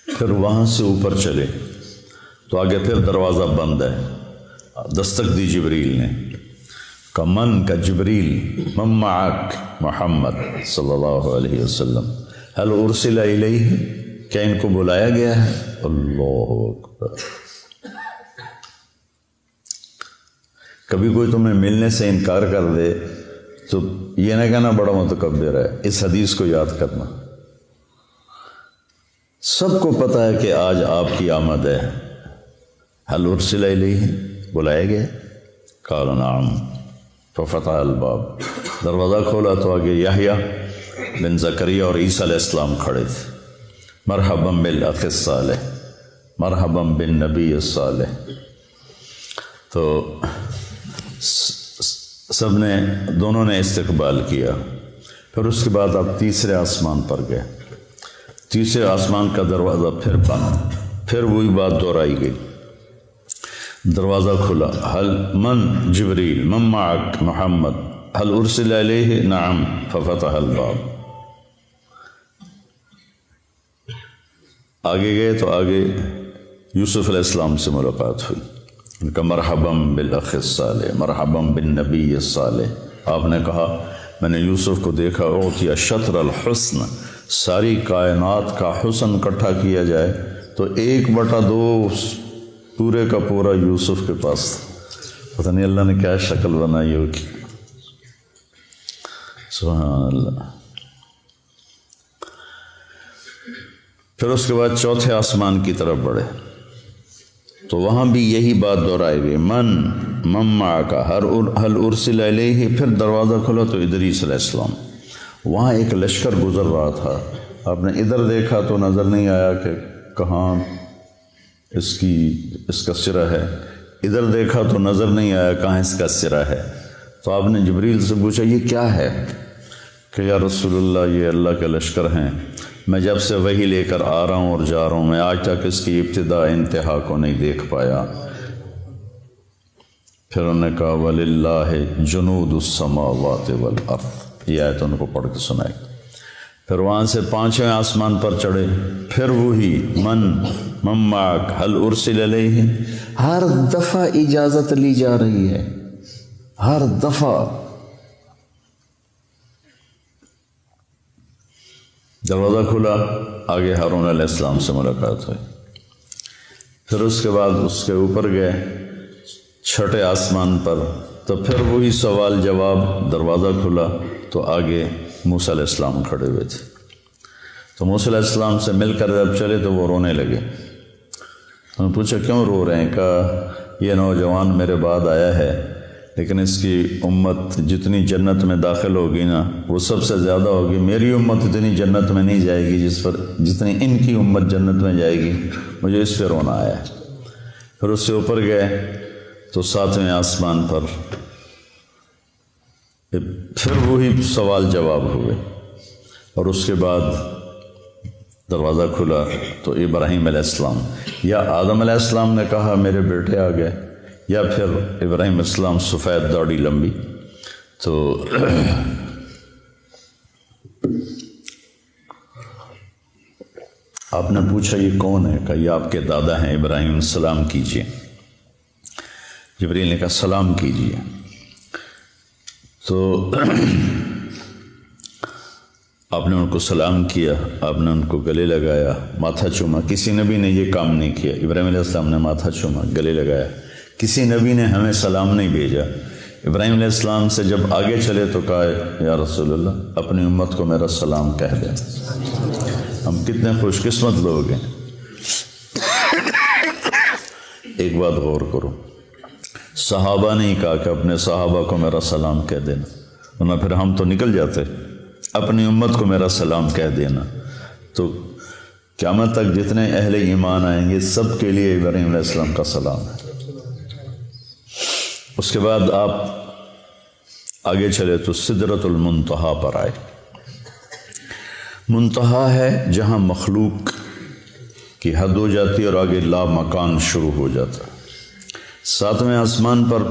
پھر وہاں سے اوپر چلے تو آگے پھر دروازہ بند ہے، دستک دی جبریل نے، کا من کا جبریل، من معک محمد صلی اللہ علیہ وسلم، هل ارسل الیہ، کیا ان کو بلایا گیا ہے؟ اللہ اکبر۔ کبھی کوئی تمہیں ملنے سے انکار کر دے تو یہ نہ کہنا بڑا متکبر ہے، اس حدیث کو یاد کرنا۔ سب کو پتہ ہے کہ آج آپ کی آمد ہے، هل ارسل الیہ، بلایا گیا؟ قال نعم، ففتح الباب، دروازہ کھولا تو آگے یحییٰ بن زکریا اور عیسیٰ علیہ السلام کھڑے تھے، مرحبا بالاخ الصالح، مرحبا بالنبی الصالح۔ تو سب نے، دونوں نے استقبال کیا۔ پھر اس کے بعد آپ تیسرے آسمان پر گئے، تیسرے آسمان کا دروازہ پھر بند، پھر وہی بات دہرائی گئی، دروازہ کھلا، حل من جبریل، من معک محمد، حل ارسل علیہ، نعم، ففتح الباب۔ آگے گئے تو آگے یوسف علیہ السلام سے ملاقات ہوئی، ان کا مرحبا بالاخ الصالح، مرحبا بالنبی الصالح۔ آپ نے کہا میں نے یوسف کو دیکھا، اعطی شطر الحسن، ساری کائنات کا حسن اکٹھا کیا جائے تو 1/2 پورے کا پورا یوسف کے پاس تھا۔ پتہ نہیں اللہ نے کیا شکل بنائی ہوگی، سبحان اللہ۔ پھر اس کے بعد چوتھے آسمان کی طرف بڑھے تو وہاں بھی یہی بات دہرائی گئی، من معک، حل ارسل الیہ۔ پھر دروازہ کھلا تو ادریس علیہ السلام، وہاں ایک لشکر گزر رہا تھا، آپ نے ادھر دیکھا تو نظر نہیں آیا کہ کہاں اس کا سرا ہے، ادھر دیکھا تو نظر نہیں آیا کہاں اس کا سرا ہے۔ تو آپ نے جبریل سے پوچھا یہ کیا ہے؟ کہ یا رسول اللہ یہ اللہ کے لشکر ہیں، میں جب سے وہی لے کر آ رہا ہوں اور جا رہا ہوں، میں آج تک اس کی ابتدا انتہا کو نہیں دیکھ پایا۔ پھر انہوں نے کہا وَلِلَّهِ جُنُودُ السَّمَاوَاتِ وَالْأَرْضِ، یہ آیت ان کو پڑھ کے سنائی۔ پھر وہاں سے 5ویں آسمان پر چڑھے، پھر وہی من معک، حل ارسل الیہ۔ ہر دفعہ اجازت لی جا رہی ہے، ہر دفعہ۔ دروازہ کھلا، آگے ہارون علیہ السلام سے ملاقات ہوئی۔ پھر اس کے بعد اس کے اوپر گئے 6 آسمان پر، تو پھر وہی سوال جواب، دروازہ کھلا تو آگے موسیٰ علیہ السلام کھڑے ہوئے تھے۔ تو موسیٰ علیہ السلام سے مل کر جب چلے تو وہ رونے لگے۔ انہوں نے پوچھا کیوں رو رہے ہیں؟ کہا یہ نوجوان میرے بعد آیا ہے لیکن اس کی امت جتنی جنت میں داخل ہوگی نا وہ سب سے زیادہ ہوگی. میری امت اتنی جنت میں نہیں جائے گی جتنی ان کی امت جنت میں جائے گی. مجھے اس پہ رونا آیا. پھر اس سے اوپر گئے تو 7ویں آسمان پر پھر وہی سوال جواب ہوئے، اور اس کے بعد دروازہ کھلا تو ابراہیم علیہ السلام یا آدم علیہ السلام نے کہا میرے بیٹے آ گئے، یا پھر ابراہیم علیہ السلام سفید داڑھی لمبی. تو آپ نے پوچھا یہ کون ہے؟ کہا یہ آپ کے دادا ہیں ابراہیم، سلام کیجیے. جبریل نے کہا سلام کیجیے. تو آپ نے ان کو سلام کیا، آپ نے ان کو گلے لگایا، ماتھا چوما. کسی نبی نے یہ کام نہیں کیا. ابراہیم علیہ السلام نے ماتھا چوما، گلے لگایا. کسی نبی نے ہمیں سلام نہیں بھیجا. ابراہیم علیہ السلام سے جب آگے چلے تو کہا یا رسول اللہ اپنی امت کو میرا سلام کہہ دیں. ہم کتنے خوش قسمت لوگ ہیں. ایک بات غور کرو، صحابہ نے کہا کہ اپنے صحابہ کو میرا سلام کہہ دینا، ورنہ پھر ہم تو نکل جاتے. اپنی امت کو میرا سلام کہہ دینا. تو قیامت تک جتنے اہل ایمان آئیں گے سب کے لیے ابراہیم علیہ السلام کا سلام ہے. اس کے بعد آپ آگے چلے تو سدرۃ المنتہا پر آئے. منتہا ہے جہاں مخلوق کی حد ہو جاتی ہے اور آگے لا مکان شروع ہو جاتا ہے. 7ویں آسمان پر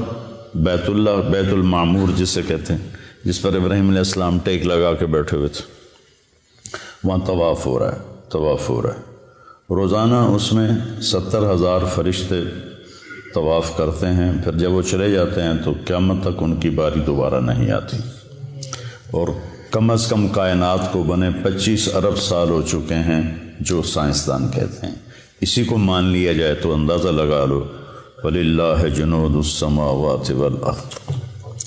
بیت اللہ، بیت المعمور جسے کہتے ہیں، جس پر ابراہیم علیہ السلام ٹیک لگا کے بیٹھے ہوئے تھے، وہاں طواف ہو رہا ہے، طواف ہو رہا ہے. روزانہ اس میں 70,000 فرشتے طواف کرتے ہیں. پھر جب وہ چلے جاتے ہیں تو قیامت تک ان کی باری دوبارہ نہیں آتی. اور کم از کم کائنات کو بنے 25 ارب سال ہو چکے ہیں جو سائنسدان کہتے ہیں. اسی کو مان لیا جائے تو اندازہ لگا لو وَلِلَّهِ جُنُودُ السَّمَاوَاتِ وَالْأَرْضِ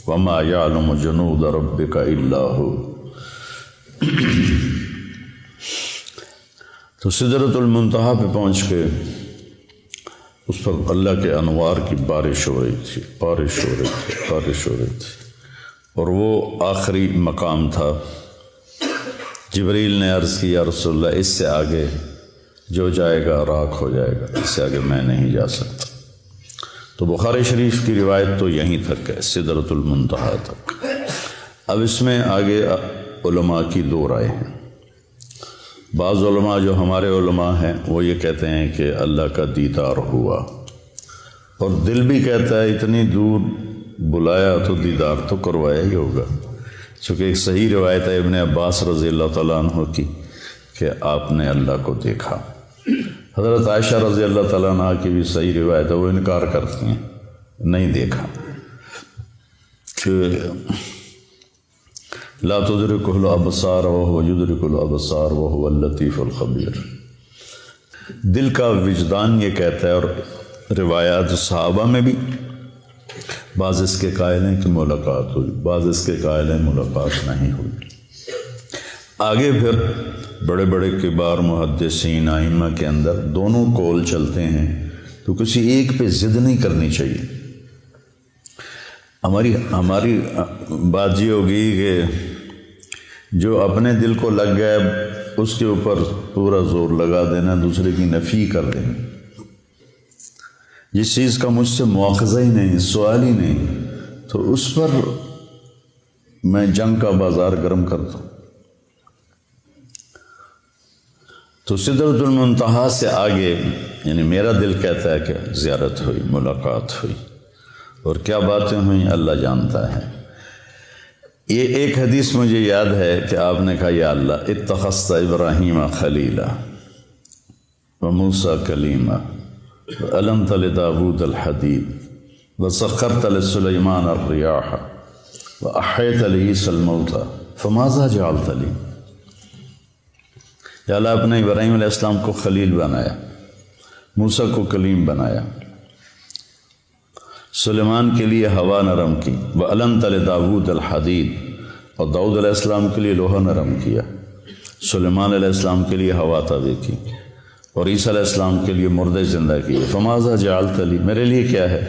وَمَا يَعْلَمُ جُنُودَ رَبِّكَ إِلَّا هُوَ. تو سدرۃ المنتہا پہ پہنچ کے اس پر اللہ کے انوار کی بارش ہو رہی تھی، بارش ہو رہی تھی، بارش ہو رہی تھی. اور وہ آخری مقام تھا. جبریل نے عرض کی یا رسول اللہ اس سے آگے جو جائے گا راکھ ہو جائے گا، اس سے آگے میں نہیں جا سکتا. تو بخاری شریف کی روایت تو یہیں تک ہے، سدرۃ المنتہا تک. اب اس میں آگے علماء کی 2 رائے ہیں. بعض علماء جو ہمارے علماء ہیں وہ یہ کہتے ہیں کہ اللہ کا دیدار ہوا، اور دل بھی کہتا ہے اتنی دور بلایا تو دیدار تو کروایا ہی ہوگا. چونکہ ایک صحیح روایت ہے ابن عباس رضی اللہ تعالیٰ عنہ کی کہ آپ نے اللہ کو دیکھا. حضرت عائشہ رضی اللہ تعالیٰ عنہ کی بھی صحیح روایت ہے، وہ انکار کرتی ہیں، نہیں دیکھا. کہ لا تدرکہ الابصار وہو یدرک الابصار وہو اللطیف الخبیر. دل کا وجدان یہ کہتا ہے، اور روایات صحابہ میں بھی بعض اس کے قائل ہیں کہ ملاقات ہوئی، بعض اس کے قائل ہیں ملاقات نہیں ہوئی. آگے پھر بڑے بڑے کبار محدثین ائمہ کے اندر دونوں قول چلتے ہیں، تو کسی ایک پہ ضد نہیں کرنی چاہیے. ہماری بات یہ ہوگی کہ جو اپنے دل کو لگ گیا اس کے اوپر پورا زور لگا دینا، دوسرے کی نفی کر دینا. جس چیز کا مجھ سے مواخذہ ہی نہیں، سوال ہی نہیں، تو اس پر میں جنگ کا بازار گرم کرتا ہوں. تو سدرۃ المنتہا سے آگے یعنی میرا دل کہتا ہے کہ زیارت ہوئی، ملاقات ہوئی، اور کیا باتیں ہوئیں اللہ جانتا ہے. یہ ایک حدیث مجھے یاد ہے کہ آپ نے کہا یا اللہ اتخذت ابراہیم خلیلا وموسیٰ کلیما وعلمت لداود الحدید وسخرت لسلیمان الریاح واحیت لعیسی الموتى فماذا جعلت لی. یا اللہ اپنے ابراہیم علیہ السلام کو خلیل بنایا، موسیٰ کو کلیم بنایا، سلیمان کے لیے ہوا نرم کی، وَعَلَمْتَ لِدَاوُودَ الْحَدِيدَ اور داؤد علیہ السلام کے لیے لوہا نرم کیا، سلیمان علیہ السلام کے لیے ہوا تابع کی، اور عیسیٰ علیہ السلام کے لیے مردے زندہ کیے. فماذا جعلت لی، میرے لیے کیا ہے؟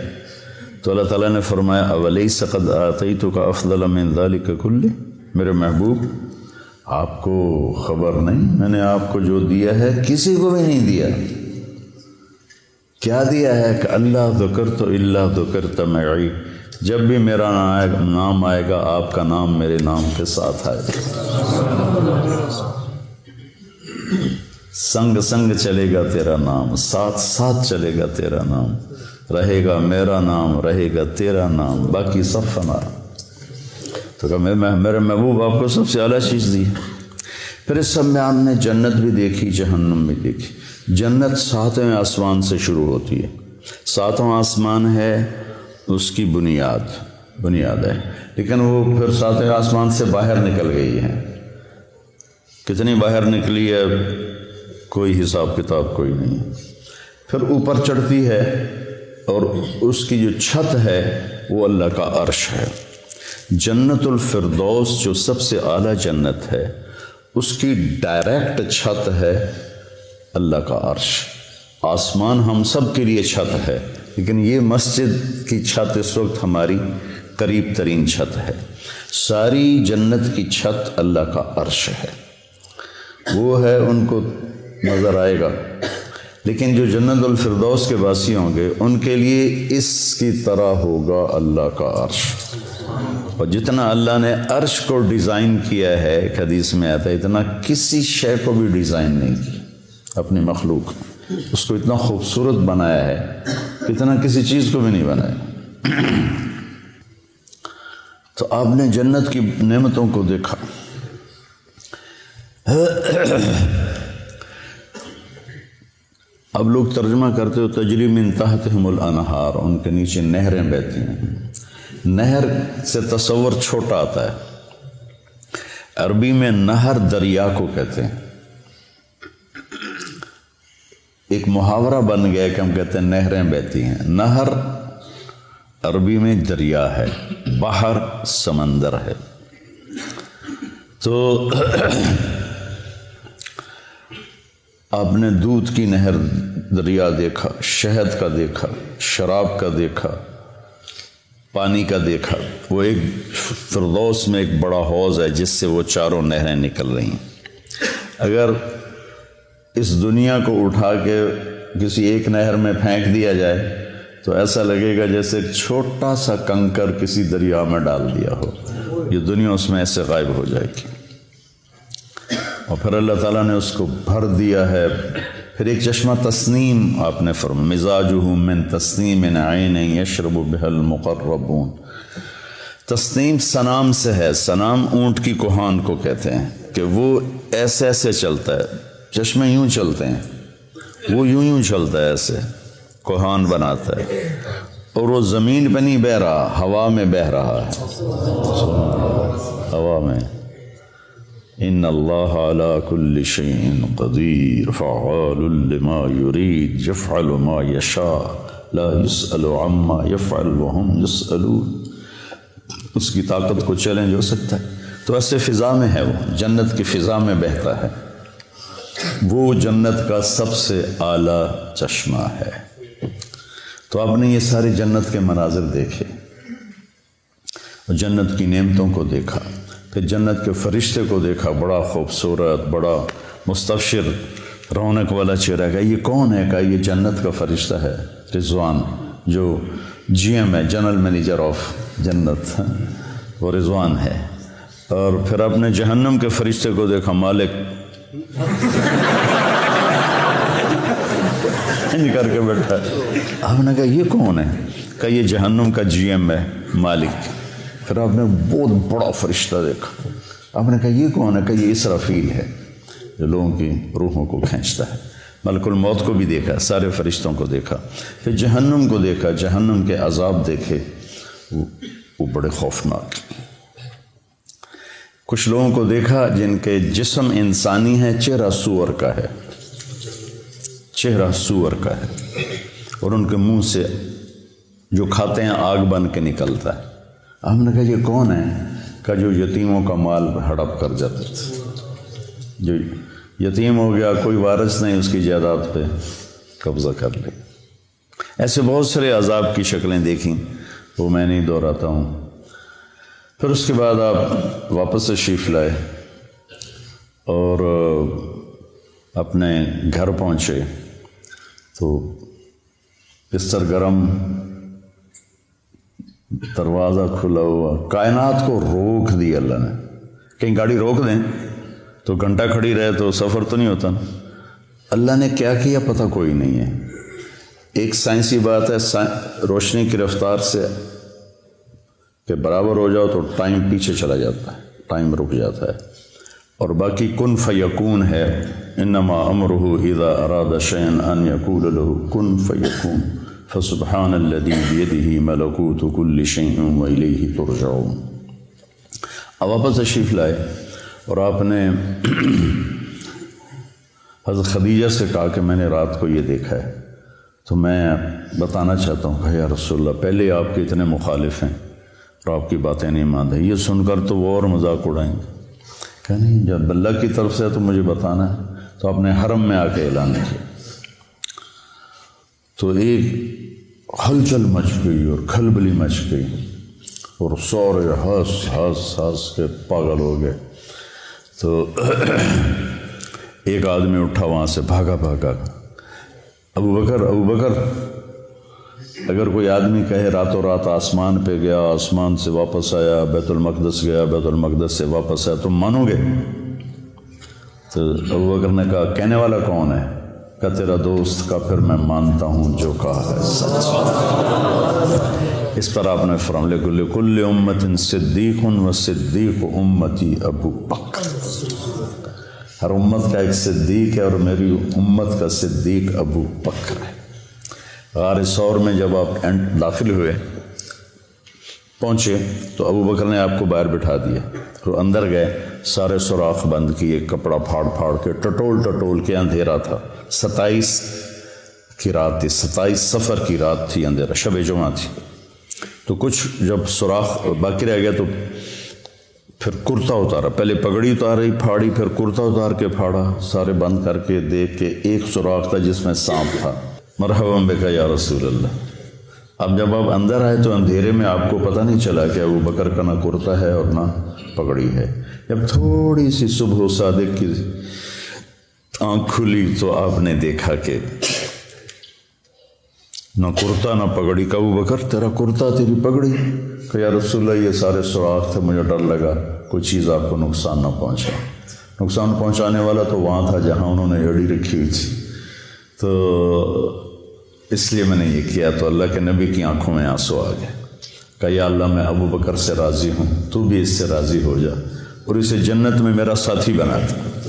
تو اللہ تعالیٰ نے فرمایا اولیس قد آتیتک افضل من ذلک کلہ، میرے محبوب آپ کو خبر نہیں میں نے آپ کو جو دیا ہے کسی کو بھی نہیں دیا۔ کیا دیا ہے کہ اللہ ذکرت الا ذکرت معی، جب بھی میرا نام آئے گا آپ کا نام میرے نام کے ساتھ آئے گا، سنگ سنگ چلے گا تیرا نام، ساتھ ساتھ چلے گا تیرا نام، رہے گا میرا نام، رہے گا تیرا نام، باقی سب فنا۔ تو کہا میرے محبوب آپ کو سب سے اعلیٰ چیز دی۔ پھر اس سب میں آپ نے جنت بھی دیکھی، جہنم بھی دیکھی۔ جنت 7ویں آسمان سے شروع ہوتی ہے، 7واں آسمان ہے اس کی بنیاد ہے، لیکن وہ پھر 7ویں آسمان سے باہر نکل گئی ہے۔ کتنی باہر نکلی ہے کوئی حساب کتاب کوئی نہیں۔ پھر اوپر چڑھتی ہے اور اس کی جو چھت ہے وہ اللہ کا عرش ہے۔ جنت الفردوس جو سب سے اعلیٰ جنت ہے اس کی ڈائریکٹ چھت ہے اللہ کا عرش۔ آسمان ہم سب کے لیے چھت ہے، لیکن یہ مسجد کی چھت اس وقت ہماری قریب ترین چھت ہے۔ ساری جنت کی چھت اللہ کا عرش ہے، وہ ہے ان کو نظر آئے گا۔ لیکن جو جنت الفردوس کے باسی ہوں گے ان کے لیے اس کی طرح ہوگا اللہ کا عرش۔ اور جتنا اللہ نے عرش کو ڈیزائن کیا ہے، ایک حدیث میں آتا ہے، اتنا کسی شے کو بھی ڈیزائن نہیں کی اپنی مخلوق، اس کو اتنا خوبصورت بنایا ہے اتنا کسی چیز کو بھی نہیں بنایا۔ تو آپ نے جنت کی نعمتوں کو دیکھا۔ اب لوگ ترجمہ کرتے ہو تجری من تحتہم الانہار، ان کے نیچے نہریں بہتی ہیں۔ نہر سے تصور چھوٹا آتا ہے، عربی میں نہر دریا کو کہتے ہیں۔ ایک محاورہ بن گیا کہ ہم کہتے ہیں نہریں بہتی ہیں۔ نہر عربی میں دریا ہے، بحر سمندر ہے۔ تو آپ نے دودھ کی نہر دریا دیکھا، شہد کا دیکھا، شراب کا دیکھا، پانی کا دیکھا۔ وہ ایک فردوس میں ایک بڑا حوض ہے جس سے وہ چاروں نہریں نکل رہی ہیں۔ اگر اس دنیا کو اٹھا کے کسی ایک نہر میں پھینک دیا جائے تو ایسا لگے گا جیسے ایک چھوٹا سا کنکر کسی دریا میں ڈال دیا ہو، یہ دنیا اس میں ایسے غائب ہو جائے گی۔ اور پھر اللہ تعالیٰ نے اس کو بھر دیا ہے۔ پھر ایک چشمہ تسنیم آپ نے فرمایا، مزاجہ من تسنیم عین یشرب بها المقربون۔ تسنیم سنام سے ہے، سنام اونٹ کی کوہان کو کہتے ہیں کہ وہ ایسے ایسے چلتا ہے، چشمے یوں چلتے ہیں، وہ یوں یوں چلتا ہے، ایسے کوہان بناتا ہے، اور وہ زمین پہ نہیں بہہ رہا، ہوا میں بہہ رہا ہے، ہوا میں۔ ان اللہ علی کل شیء قدیر فعال لما یرید یفعل ما یشاء لا یسأل عما یفعل وهم یسألون۔ اس کی طاقت کو چیلنج ہو سکتا ہے۔ تو ایسے فضا میں ہے، وہ جنت کی فضا میں بہتا ہے، وہ جنت کا سب سے اعلیٰ چشمہ ہے۔ تو آپ نے یہ سارے جنت کے مناظر دیکھے اور جنت کی نعمتوں کو دیکھا، پھر جنت کے فرشتے کو دیکھا، بڑا خوبصورت، بڑا مستبشر، رونق والا چہرہ۔ کا یہ کون ہے؟ کہا یہ جنت کا فرشتہ ہے رضوان، جو جی ایم ہے، جنرل مینیجر آف جنت، وہ رضوان ہے۔ اور پھر آپ نے جہنم کے فرشتے کو دیکھا، مالک کر کے بیٹھا ہے۔ آپ نے کہا یہ کون ہے؟ کہا یہ جہنم کا جی ایم ہے، مالک۔ پھر آپ نے بہت بڑا فرشتہ دیکھا، آپ نے کہا یہ کون ہے؟ کہا یہ اسرافیل ہے، جو لوگوں کی روحوں کو کھینچتا ہے۔ ملک الموت کو بھی دیکھا، سارے فرشتوں کو دیکھا۔ پھر جہنم کو دیکھا، جہنم کے عذاب دیکھے، وہ بڑے خوفناک۔ کچھ لوگوں کو دیکھا جن کے جسم انسانی ہے، چہرہ سور کا ہے، چہرہ سور کا ہے، اور ان کے منہ سے جو کھاتے ہیں آگ بن کے نکلتا ہے۔ ہم نے کہا یہ کون ہے؟ کہ جو یتیموں کا مال ہڑپ کر جاتے تھے، جو یتیم ہو گیا، کوئی وارث نہیں، اس کی جائیداد پہ قبضہ کر لے۔ ایسے بہت سارے عذاب کی شکلیں دیکھیں۔ وہ میں نہیں دہراتا ہوں۔ پھر اس کے بعد آپ واپس تشریف لائے اور اپنے گھر پہنچے تو بستر گرم، دروازہ کھلا ہوا، کائنات کو روک دی اللہ نے۔ کہیں گاڑی روک دیں تو گھنٹہ کھڑی رہے تو سفر تو نہیں ہوتا نا۔ اللہ نے کیا کیا پتہ کوئی نہیں ہے۔ ایک سائنسی بات ہے، روشنی کی رفتار سے کہ برابر ہو جاؤ تو ٹائم پیچھے چلا جاتا ہے، ٹائم رک جاتا ہے، اور باقی کن فیکون ہے، انما امرہ اذا اراد شیئا ان یقول له کن فیکون، فسبحان الذی بیدہ ملکوت کل شیء والیہ ترجعون۔ اب واپس تشریف لائے اور آپ نے حضرت خدیجہ سے کہا کہ میں نے رات کو یہ دیکھا ہے، تو میں بتانا چاہتا ہوں کہ یا رسول اللہ، پہلے آپ کے اتنے مخالف ہیں اور آپ کی باتیں نہیں مانتے، یہ سن کر تو وہ اور مذاق اڑائیں گے کہ نہیں، جب اللہ کی طرف سے تو مجھے بتانا ہے۔ تو آپ نے حرم میں آ کے اعلان کیا تو ایک ہلچل مچ گئی اور کھلبلی مچ گئی اور سورے ہنس کے پاگل ہو گئے۔ تو ایک آدمی اٹھا وہاں سے، بھاگا ابو بکر، اگر کوئی آدمی کہے راتوں رات آسمان پہ گیا، آسمان سے واپس آیا، بیت المقدس گیا، بیت المقدس سے واپس آیا، تم مانو گے؟ تو ابو بکر نے کہا کہنے والا کون ہے؟ کہا تیرا دوست۔ کا پھر میں مانتا ہوں جو کہا ہے سچ۔ اس پر آپ نے فرمایا لکل امت صدیق و صدیق امتی ابو بکر، ہر امت کا ایک صدیق ہے اور میری امت کا صدیق ابو بکر ہے۔ غار ثور میں جب آپ داخل ہوئے، پہنچے تو ابو بکر نے آپ کو باہر بٹھا دیا، تو اندر گئے، سارے سوراخ بند کیے، کپڑا پھاڑ کے ٹٹول کے، اندھیرا تھا، 27 کی رات تھی، 27 صفر کی رات تھی، اندھیرا، شب جمعہ تھی۔ تو کچھ جب سوراخ باقی رہ گیا تو پھر کرتا اتارا، پہلے پگڑی اتاری پھاڑی، پھر کرتا اتار کے پھاڑا، سارے بند کر کے دیکھ کے ایک سوراخ تھا جس میں سانپ تھا۔ مرحبا بک یا رسول اللہ۔ اب جب آپ اندر آئے تو اندھیرے میں آپ کو پتہ نہیں چلا کہ ابو بکر کا نہ کرتا ہے اور نہ پگڑی ہے۔ جب تھوڑی سی صبح صادق کی آنکھ کھلی تو آپ نے دیکھا کہ نہ کرتا نہ پگڑی۔ کہ ابو بکر تیرا کرتا تیری پگڑی؟ کہ یا رسول اللہ یہ سارے سوراخ تھے، مجھے ڈر لگا کوئی چیز آپ کو نقصان نہ پہنچا۔ نقصان پہنچانے والا تو وہاں تھا جہاں انہوں نے ایڑی رکھی ہوئی تھی، تو اس لیے میں نے یہ کیا۔ تو اللہ کے نبی کی آنکھوں میں آنسو آ گئے۔ کہ یا اللہ میں ابو بکر سے راضی ہوں، تو بھی اس سے راضی ہو جا اور اسے جنت میں میرا ساتھی بنا دے۔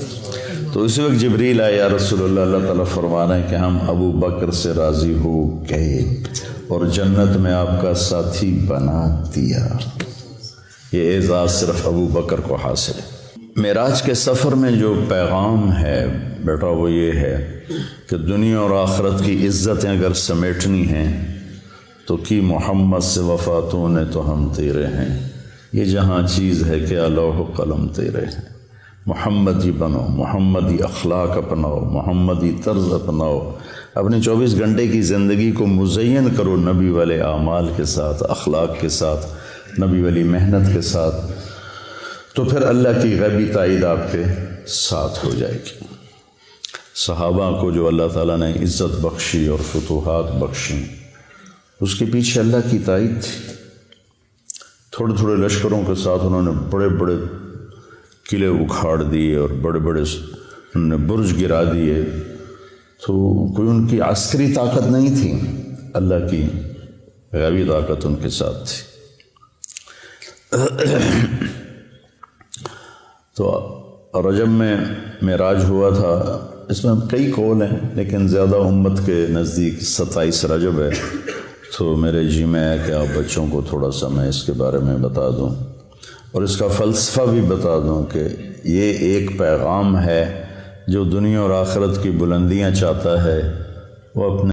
تو اسی وقت جبریل آئے، یا رسول اللہ، اللہ تعالیٰ فرما رہے ہیں کہ ہم ابو بکر سے راضی ہو گئے اور جنت میں آپ کا ساتھی بنا دیا۔ یہ اعزاز صرف ابو بکر کو حاصل ہے۔ معراج کے سفر میں جو پیغام ہے بیٹا وہ یہ ہے کہ دنیا اور آخرت کی عزتیں اگر سمیٹنی ہیں تو کی محمد سے وفاتوں نے تو ہم تیرے ہیں۔ یہ جہاں چیز ہے کہ لوح و قلم تیرے ہیں۔ محمدی بنو، محمدی اخلاق اپناؤ، محمدی طرز اپناؤ، اپنی 24 گھنٹے کی زندگی کو مزین کرو نبی والے اعمال کے ساتھ، اخلاق کے ساتھ، نبی والی محنت کے ساتھ، تو پھر اللہ کی غیبی تائید آپ کے ساتھ ہو جائے گی۔ صحابہ کو جو اللہ تعالیٰ نے عزت بخشی اور فتوحات بخشی، اس کے پیچھے اللہ کی تائید تھی۔ تھوڑے تھوڑے لشکروں کے ساتھ انہوں نے بڑے بڑے قلعے اکھاڑ دیے اور بڑے بڑے انہوں نے برج گرا دیے، تو کوئی ان کی عسکری طاقت نہیں تھی، اللہ کی غیبی طاقت ان کے ساتھ تھی۔ تو رجب میں معراج ہوا تھا، اس میں کئی قول ہیں لیکن زیادہ امت کے نزدیک 27 رجب ہے۔ تو میرے جی میں ہے کہ آپ بچوں کو تھوڑا سا میں اس کے بارے میں بتا دوں اور اس کا فلسفہ بھی بتا دوں کہ یہ ایک پیغام ہے جو دنیا اور آخرت کی بلندیاں چاہتا ہے، وہ اپنے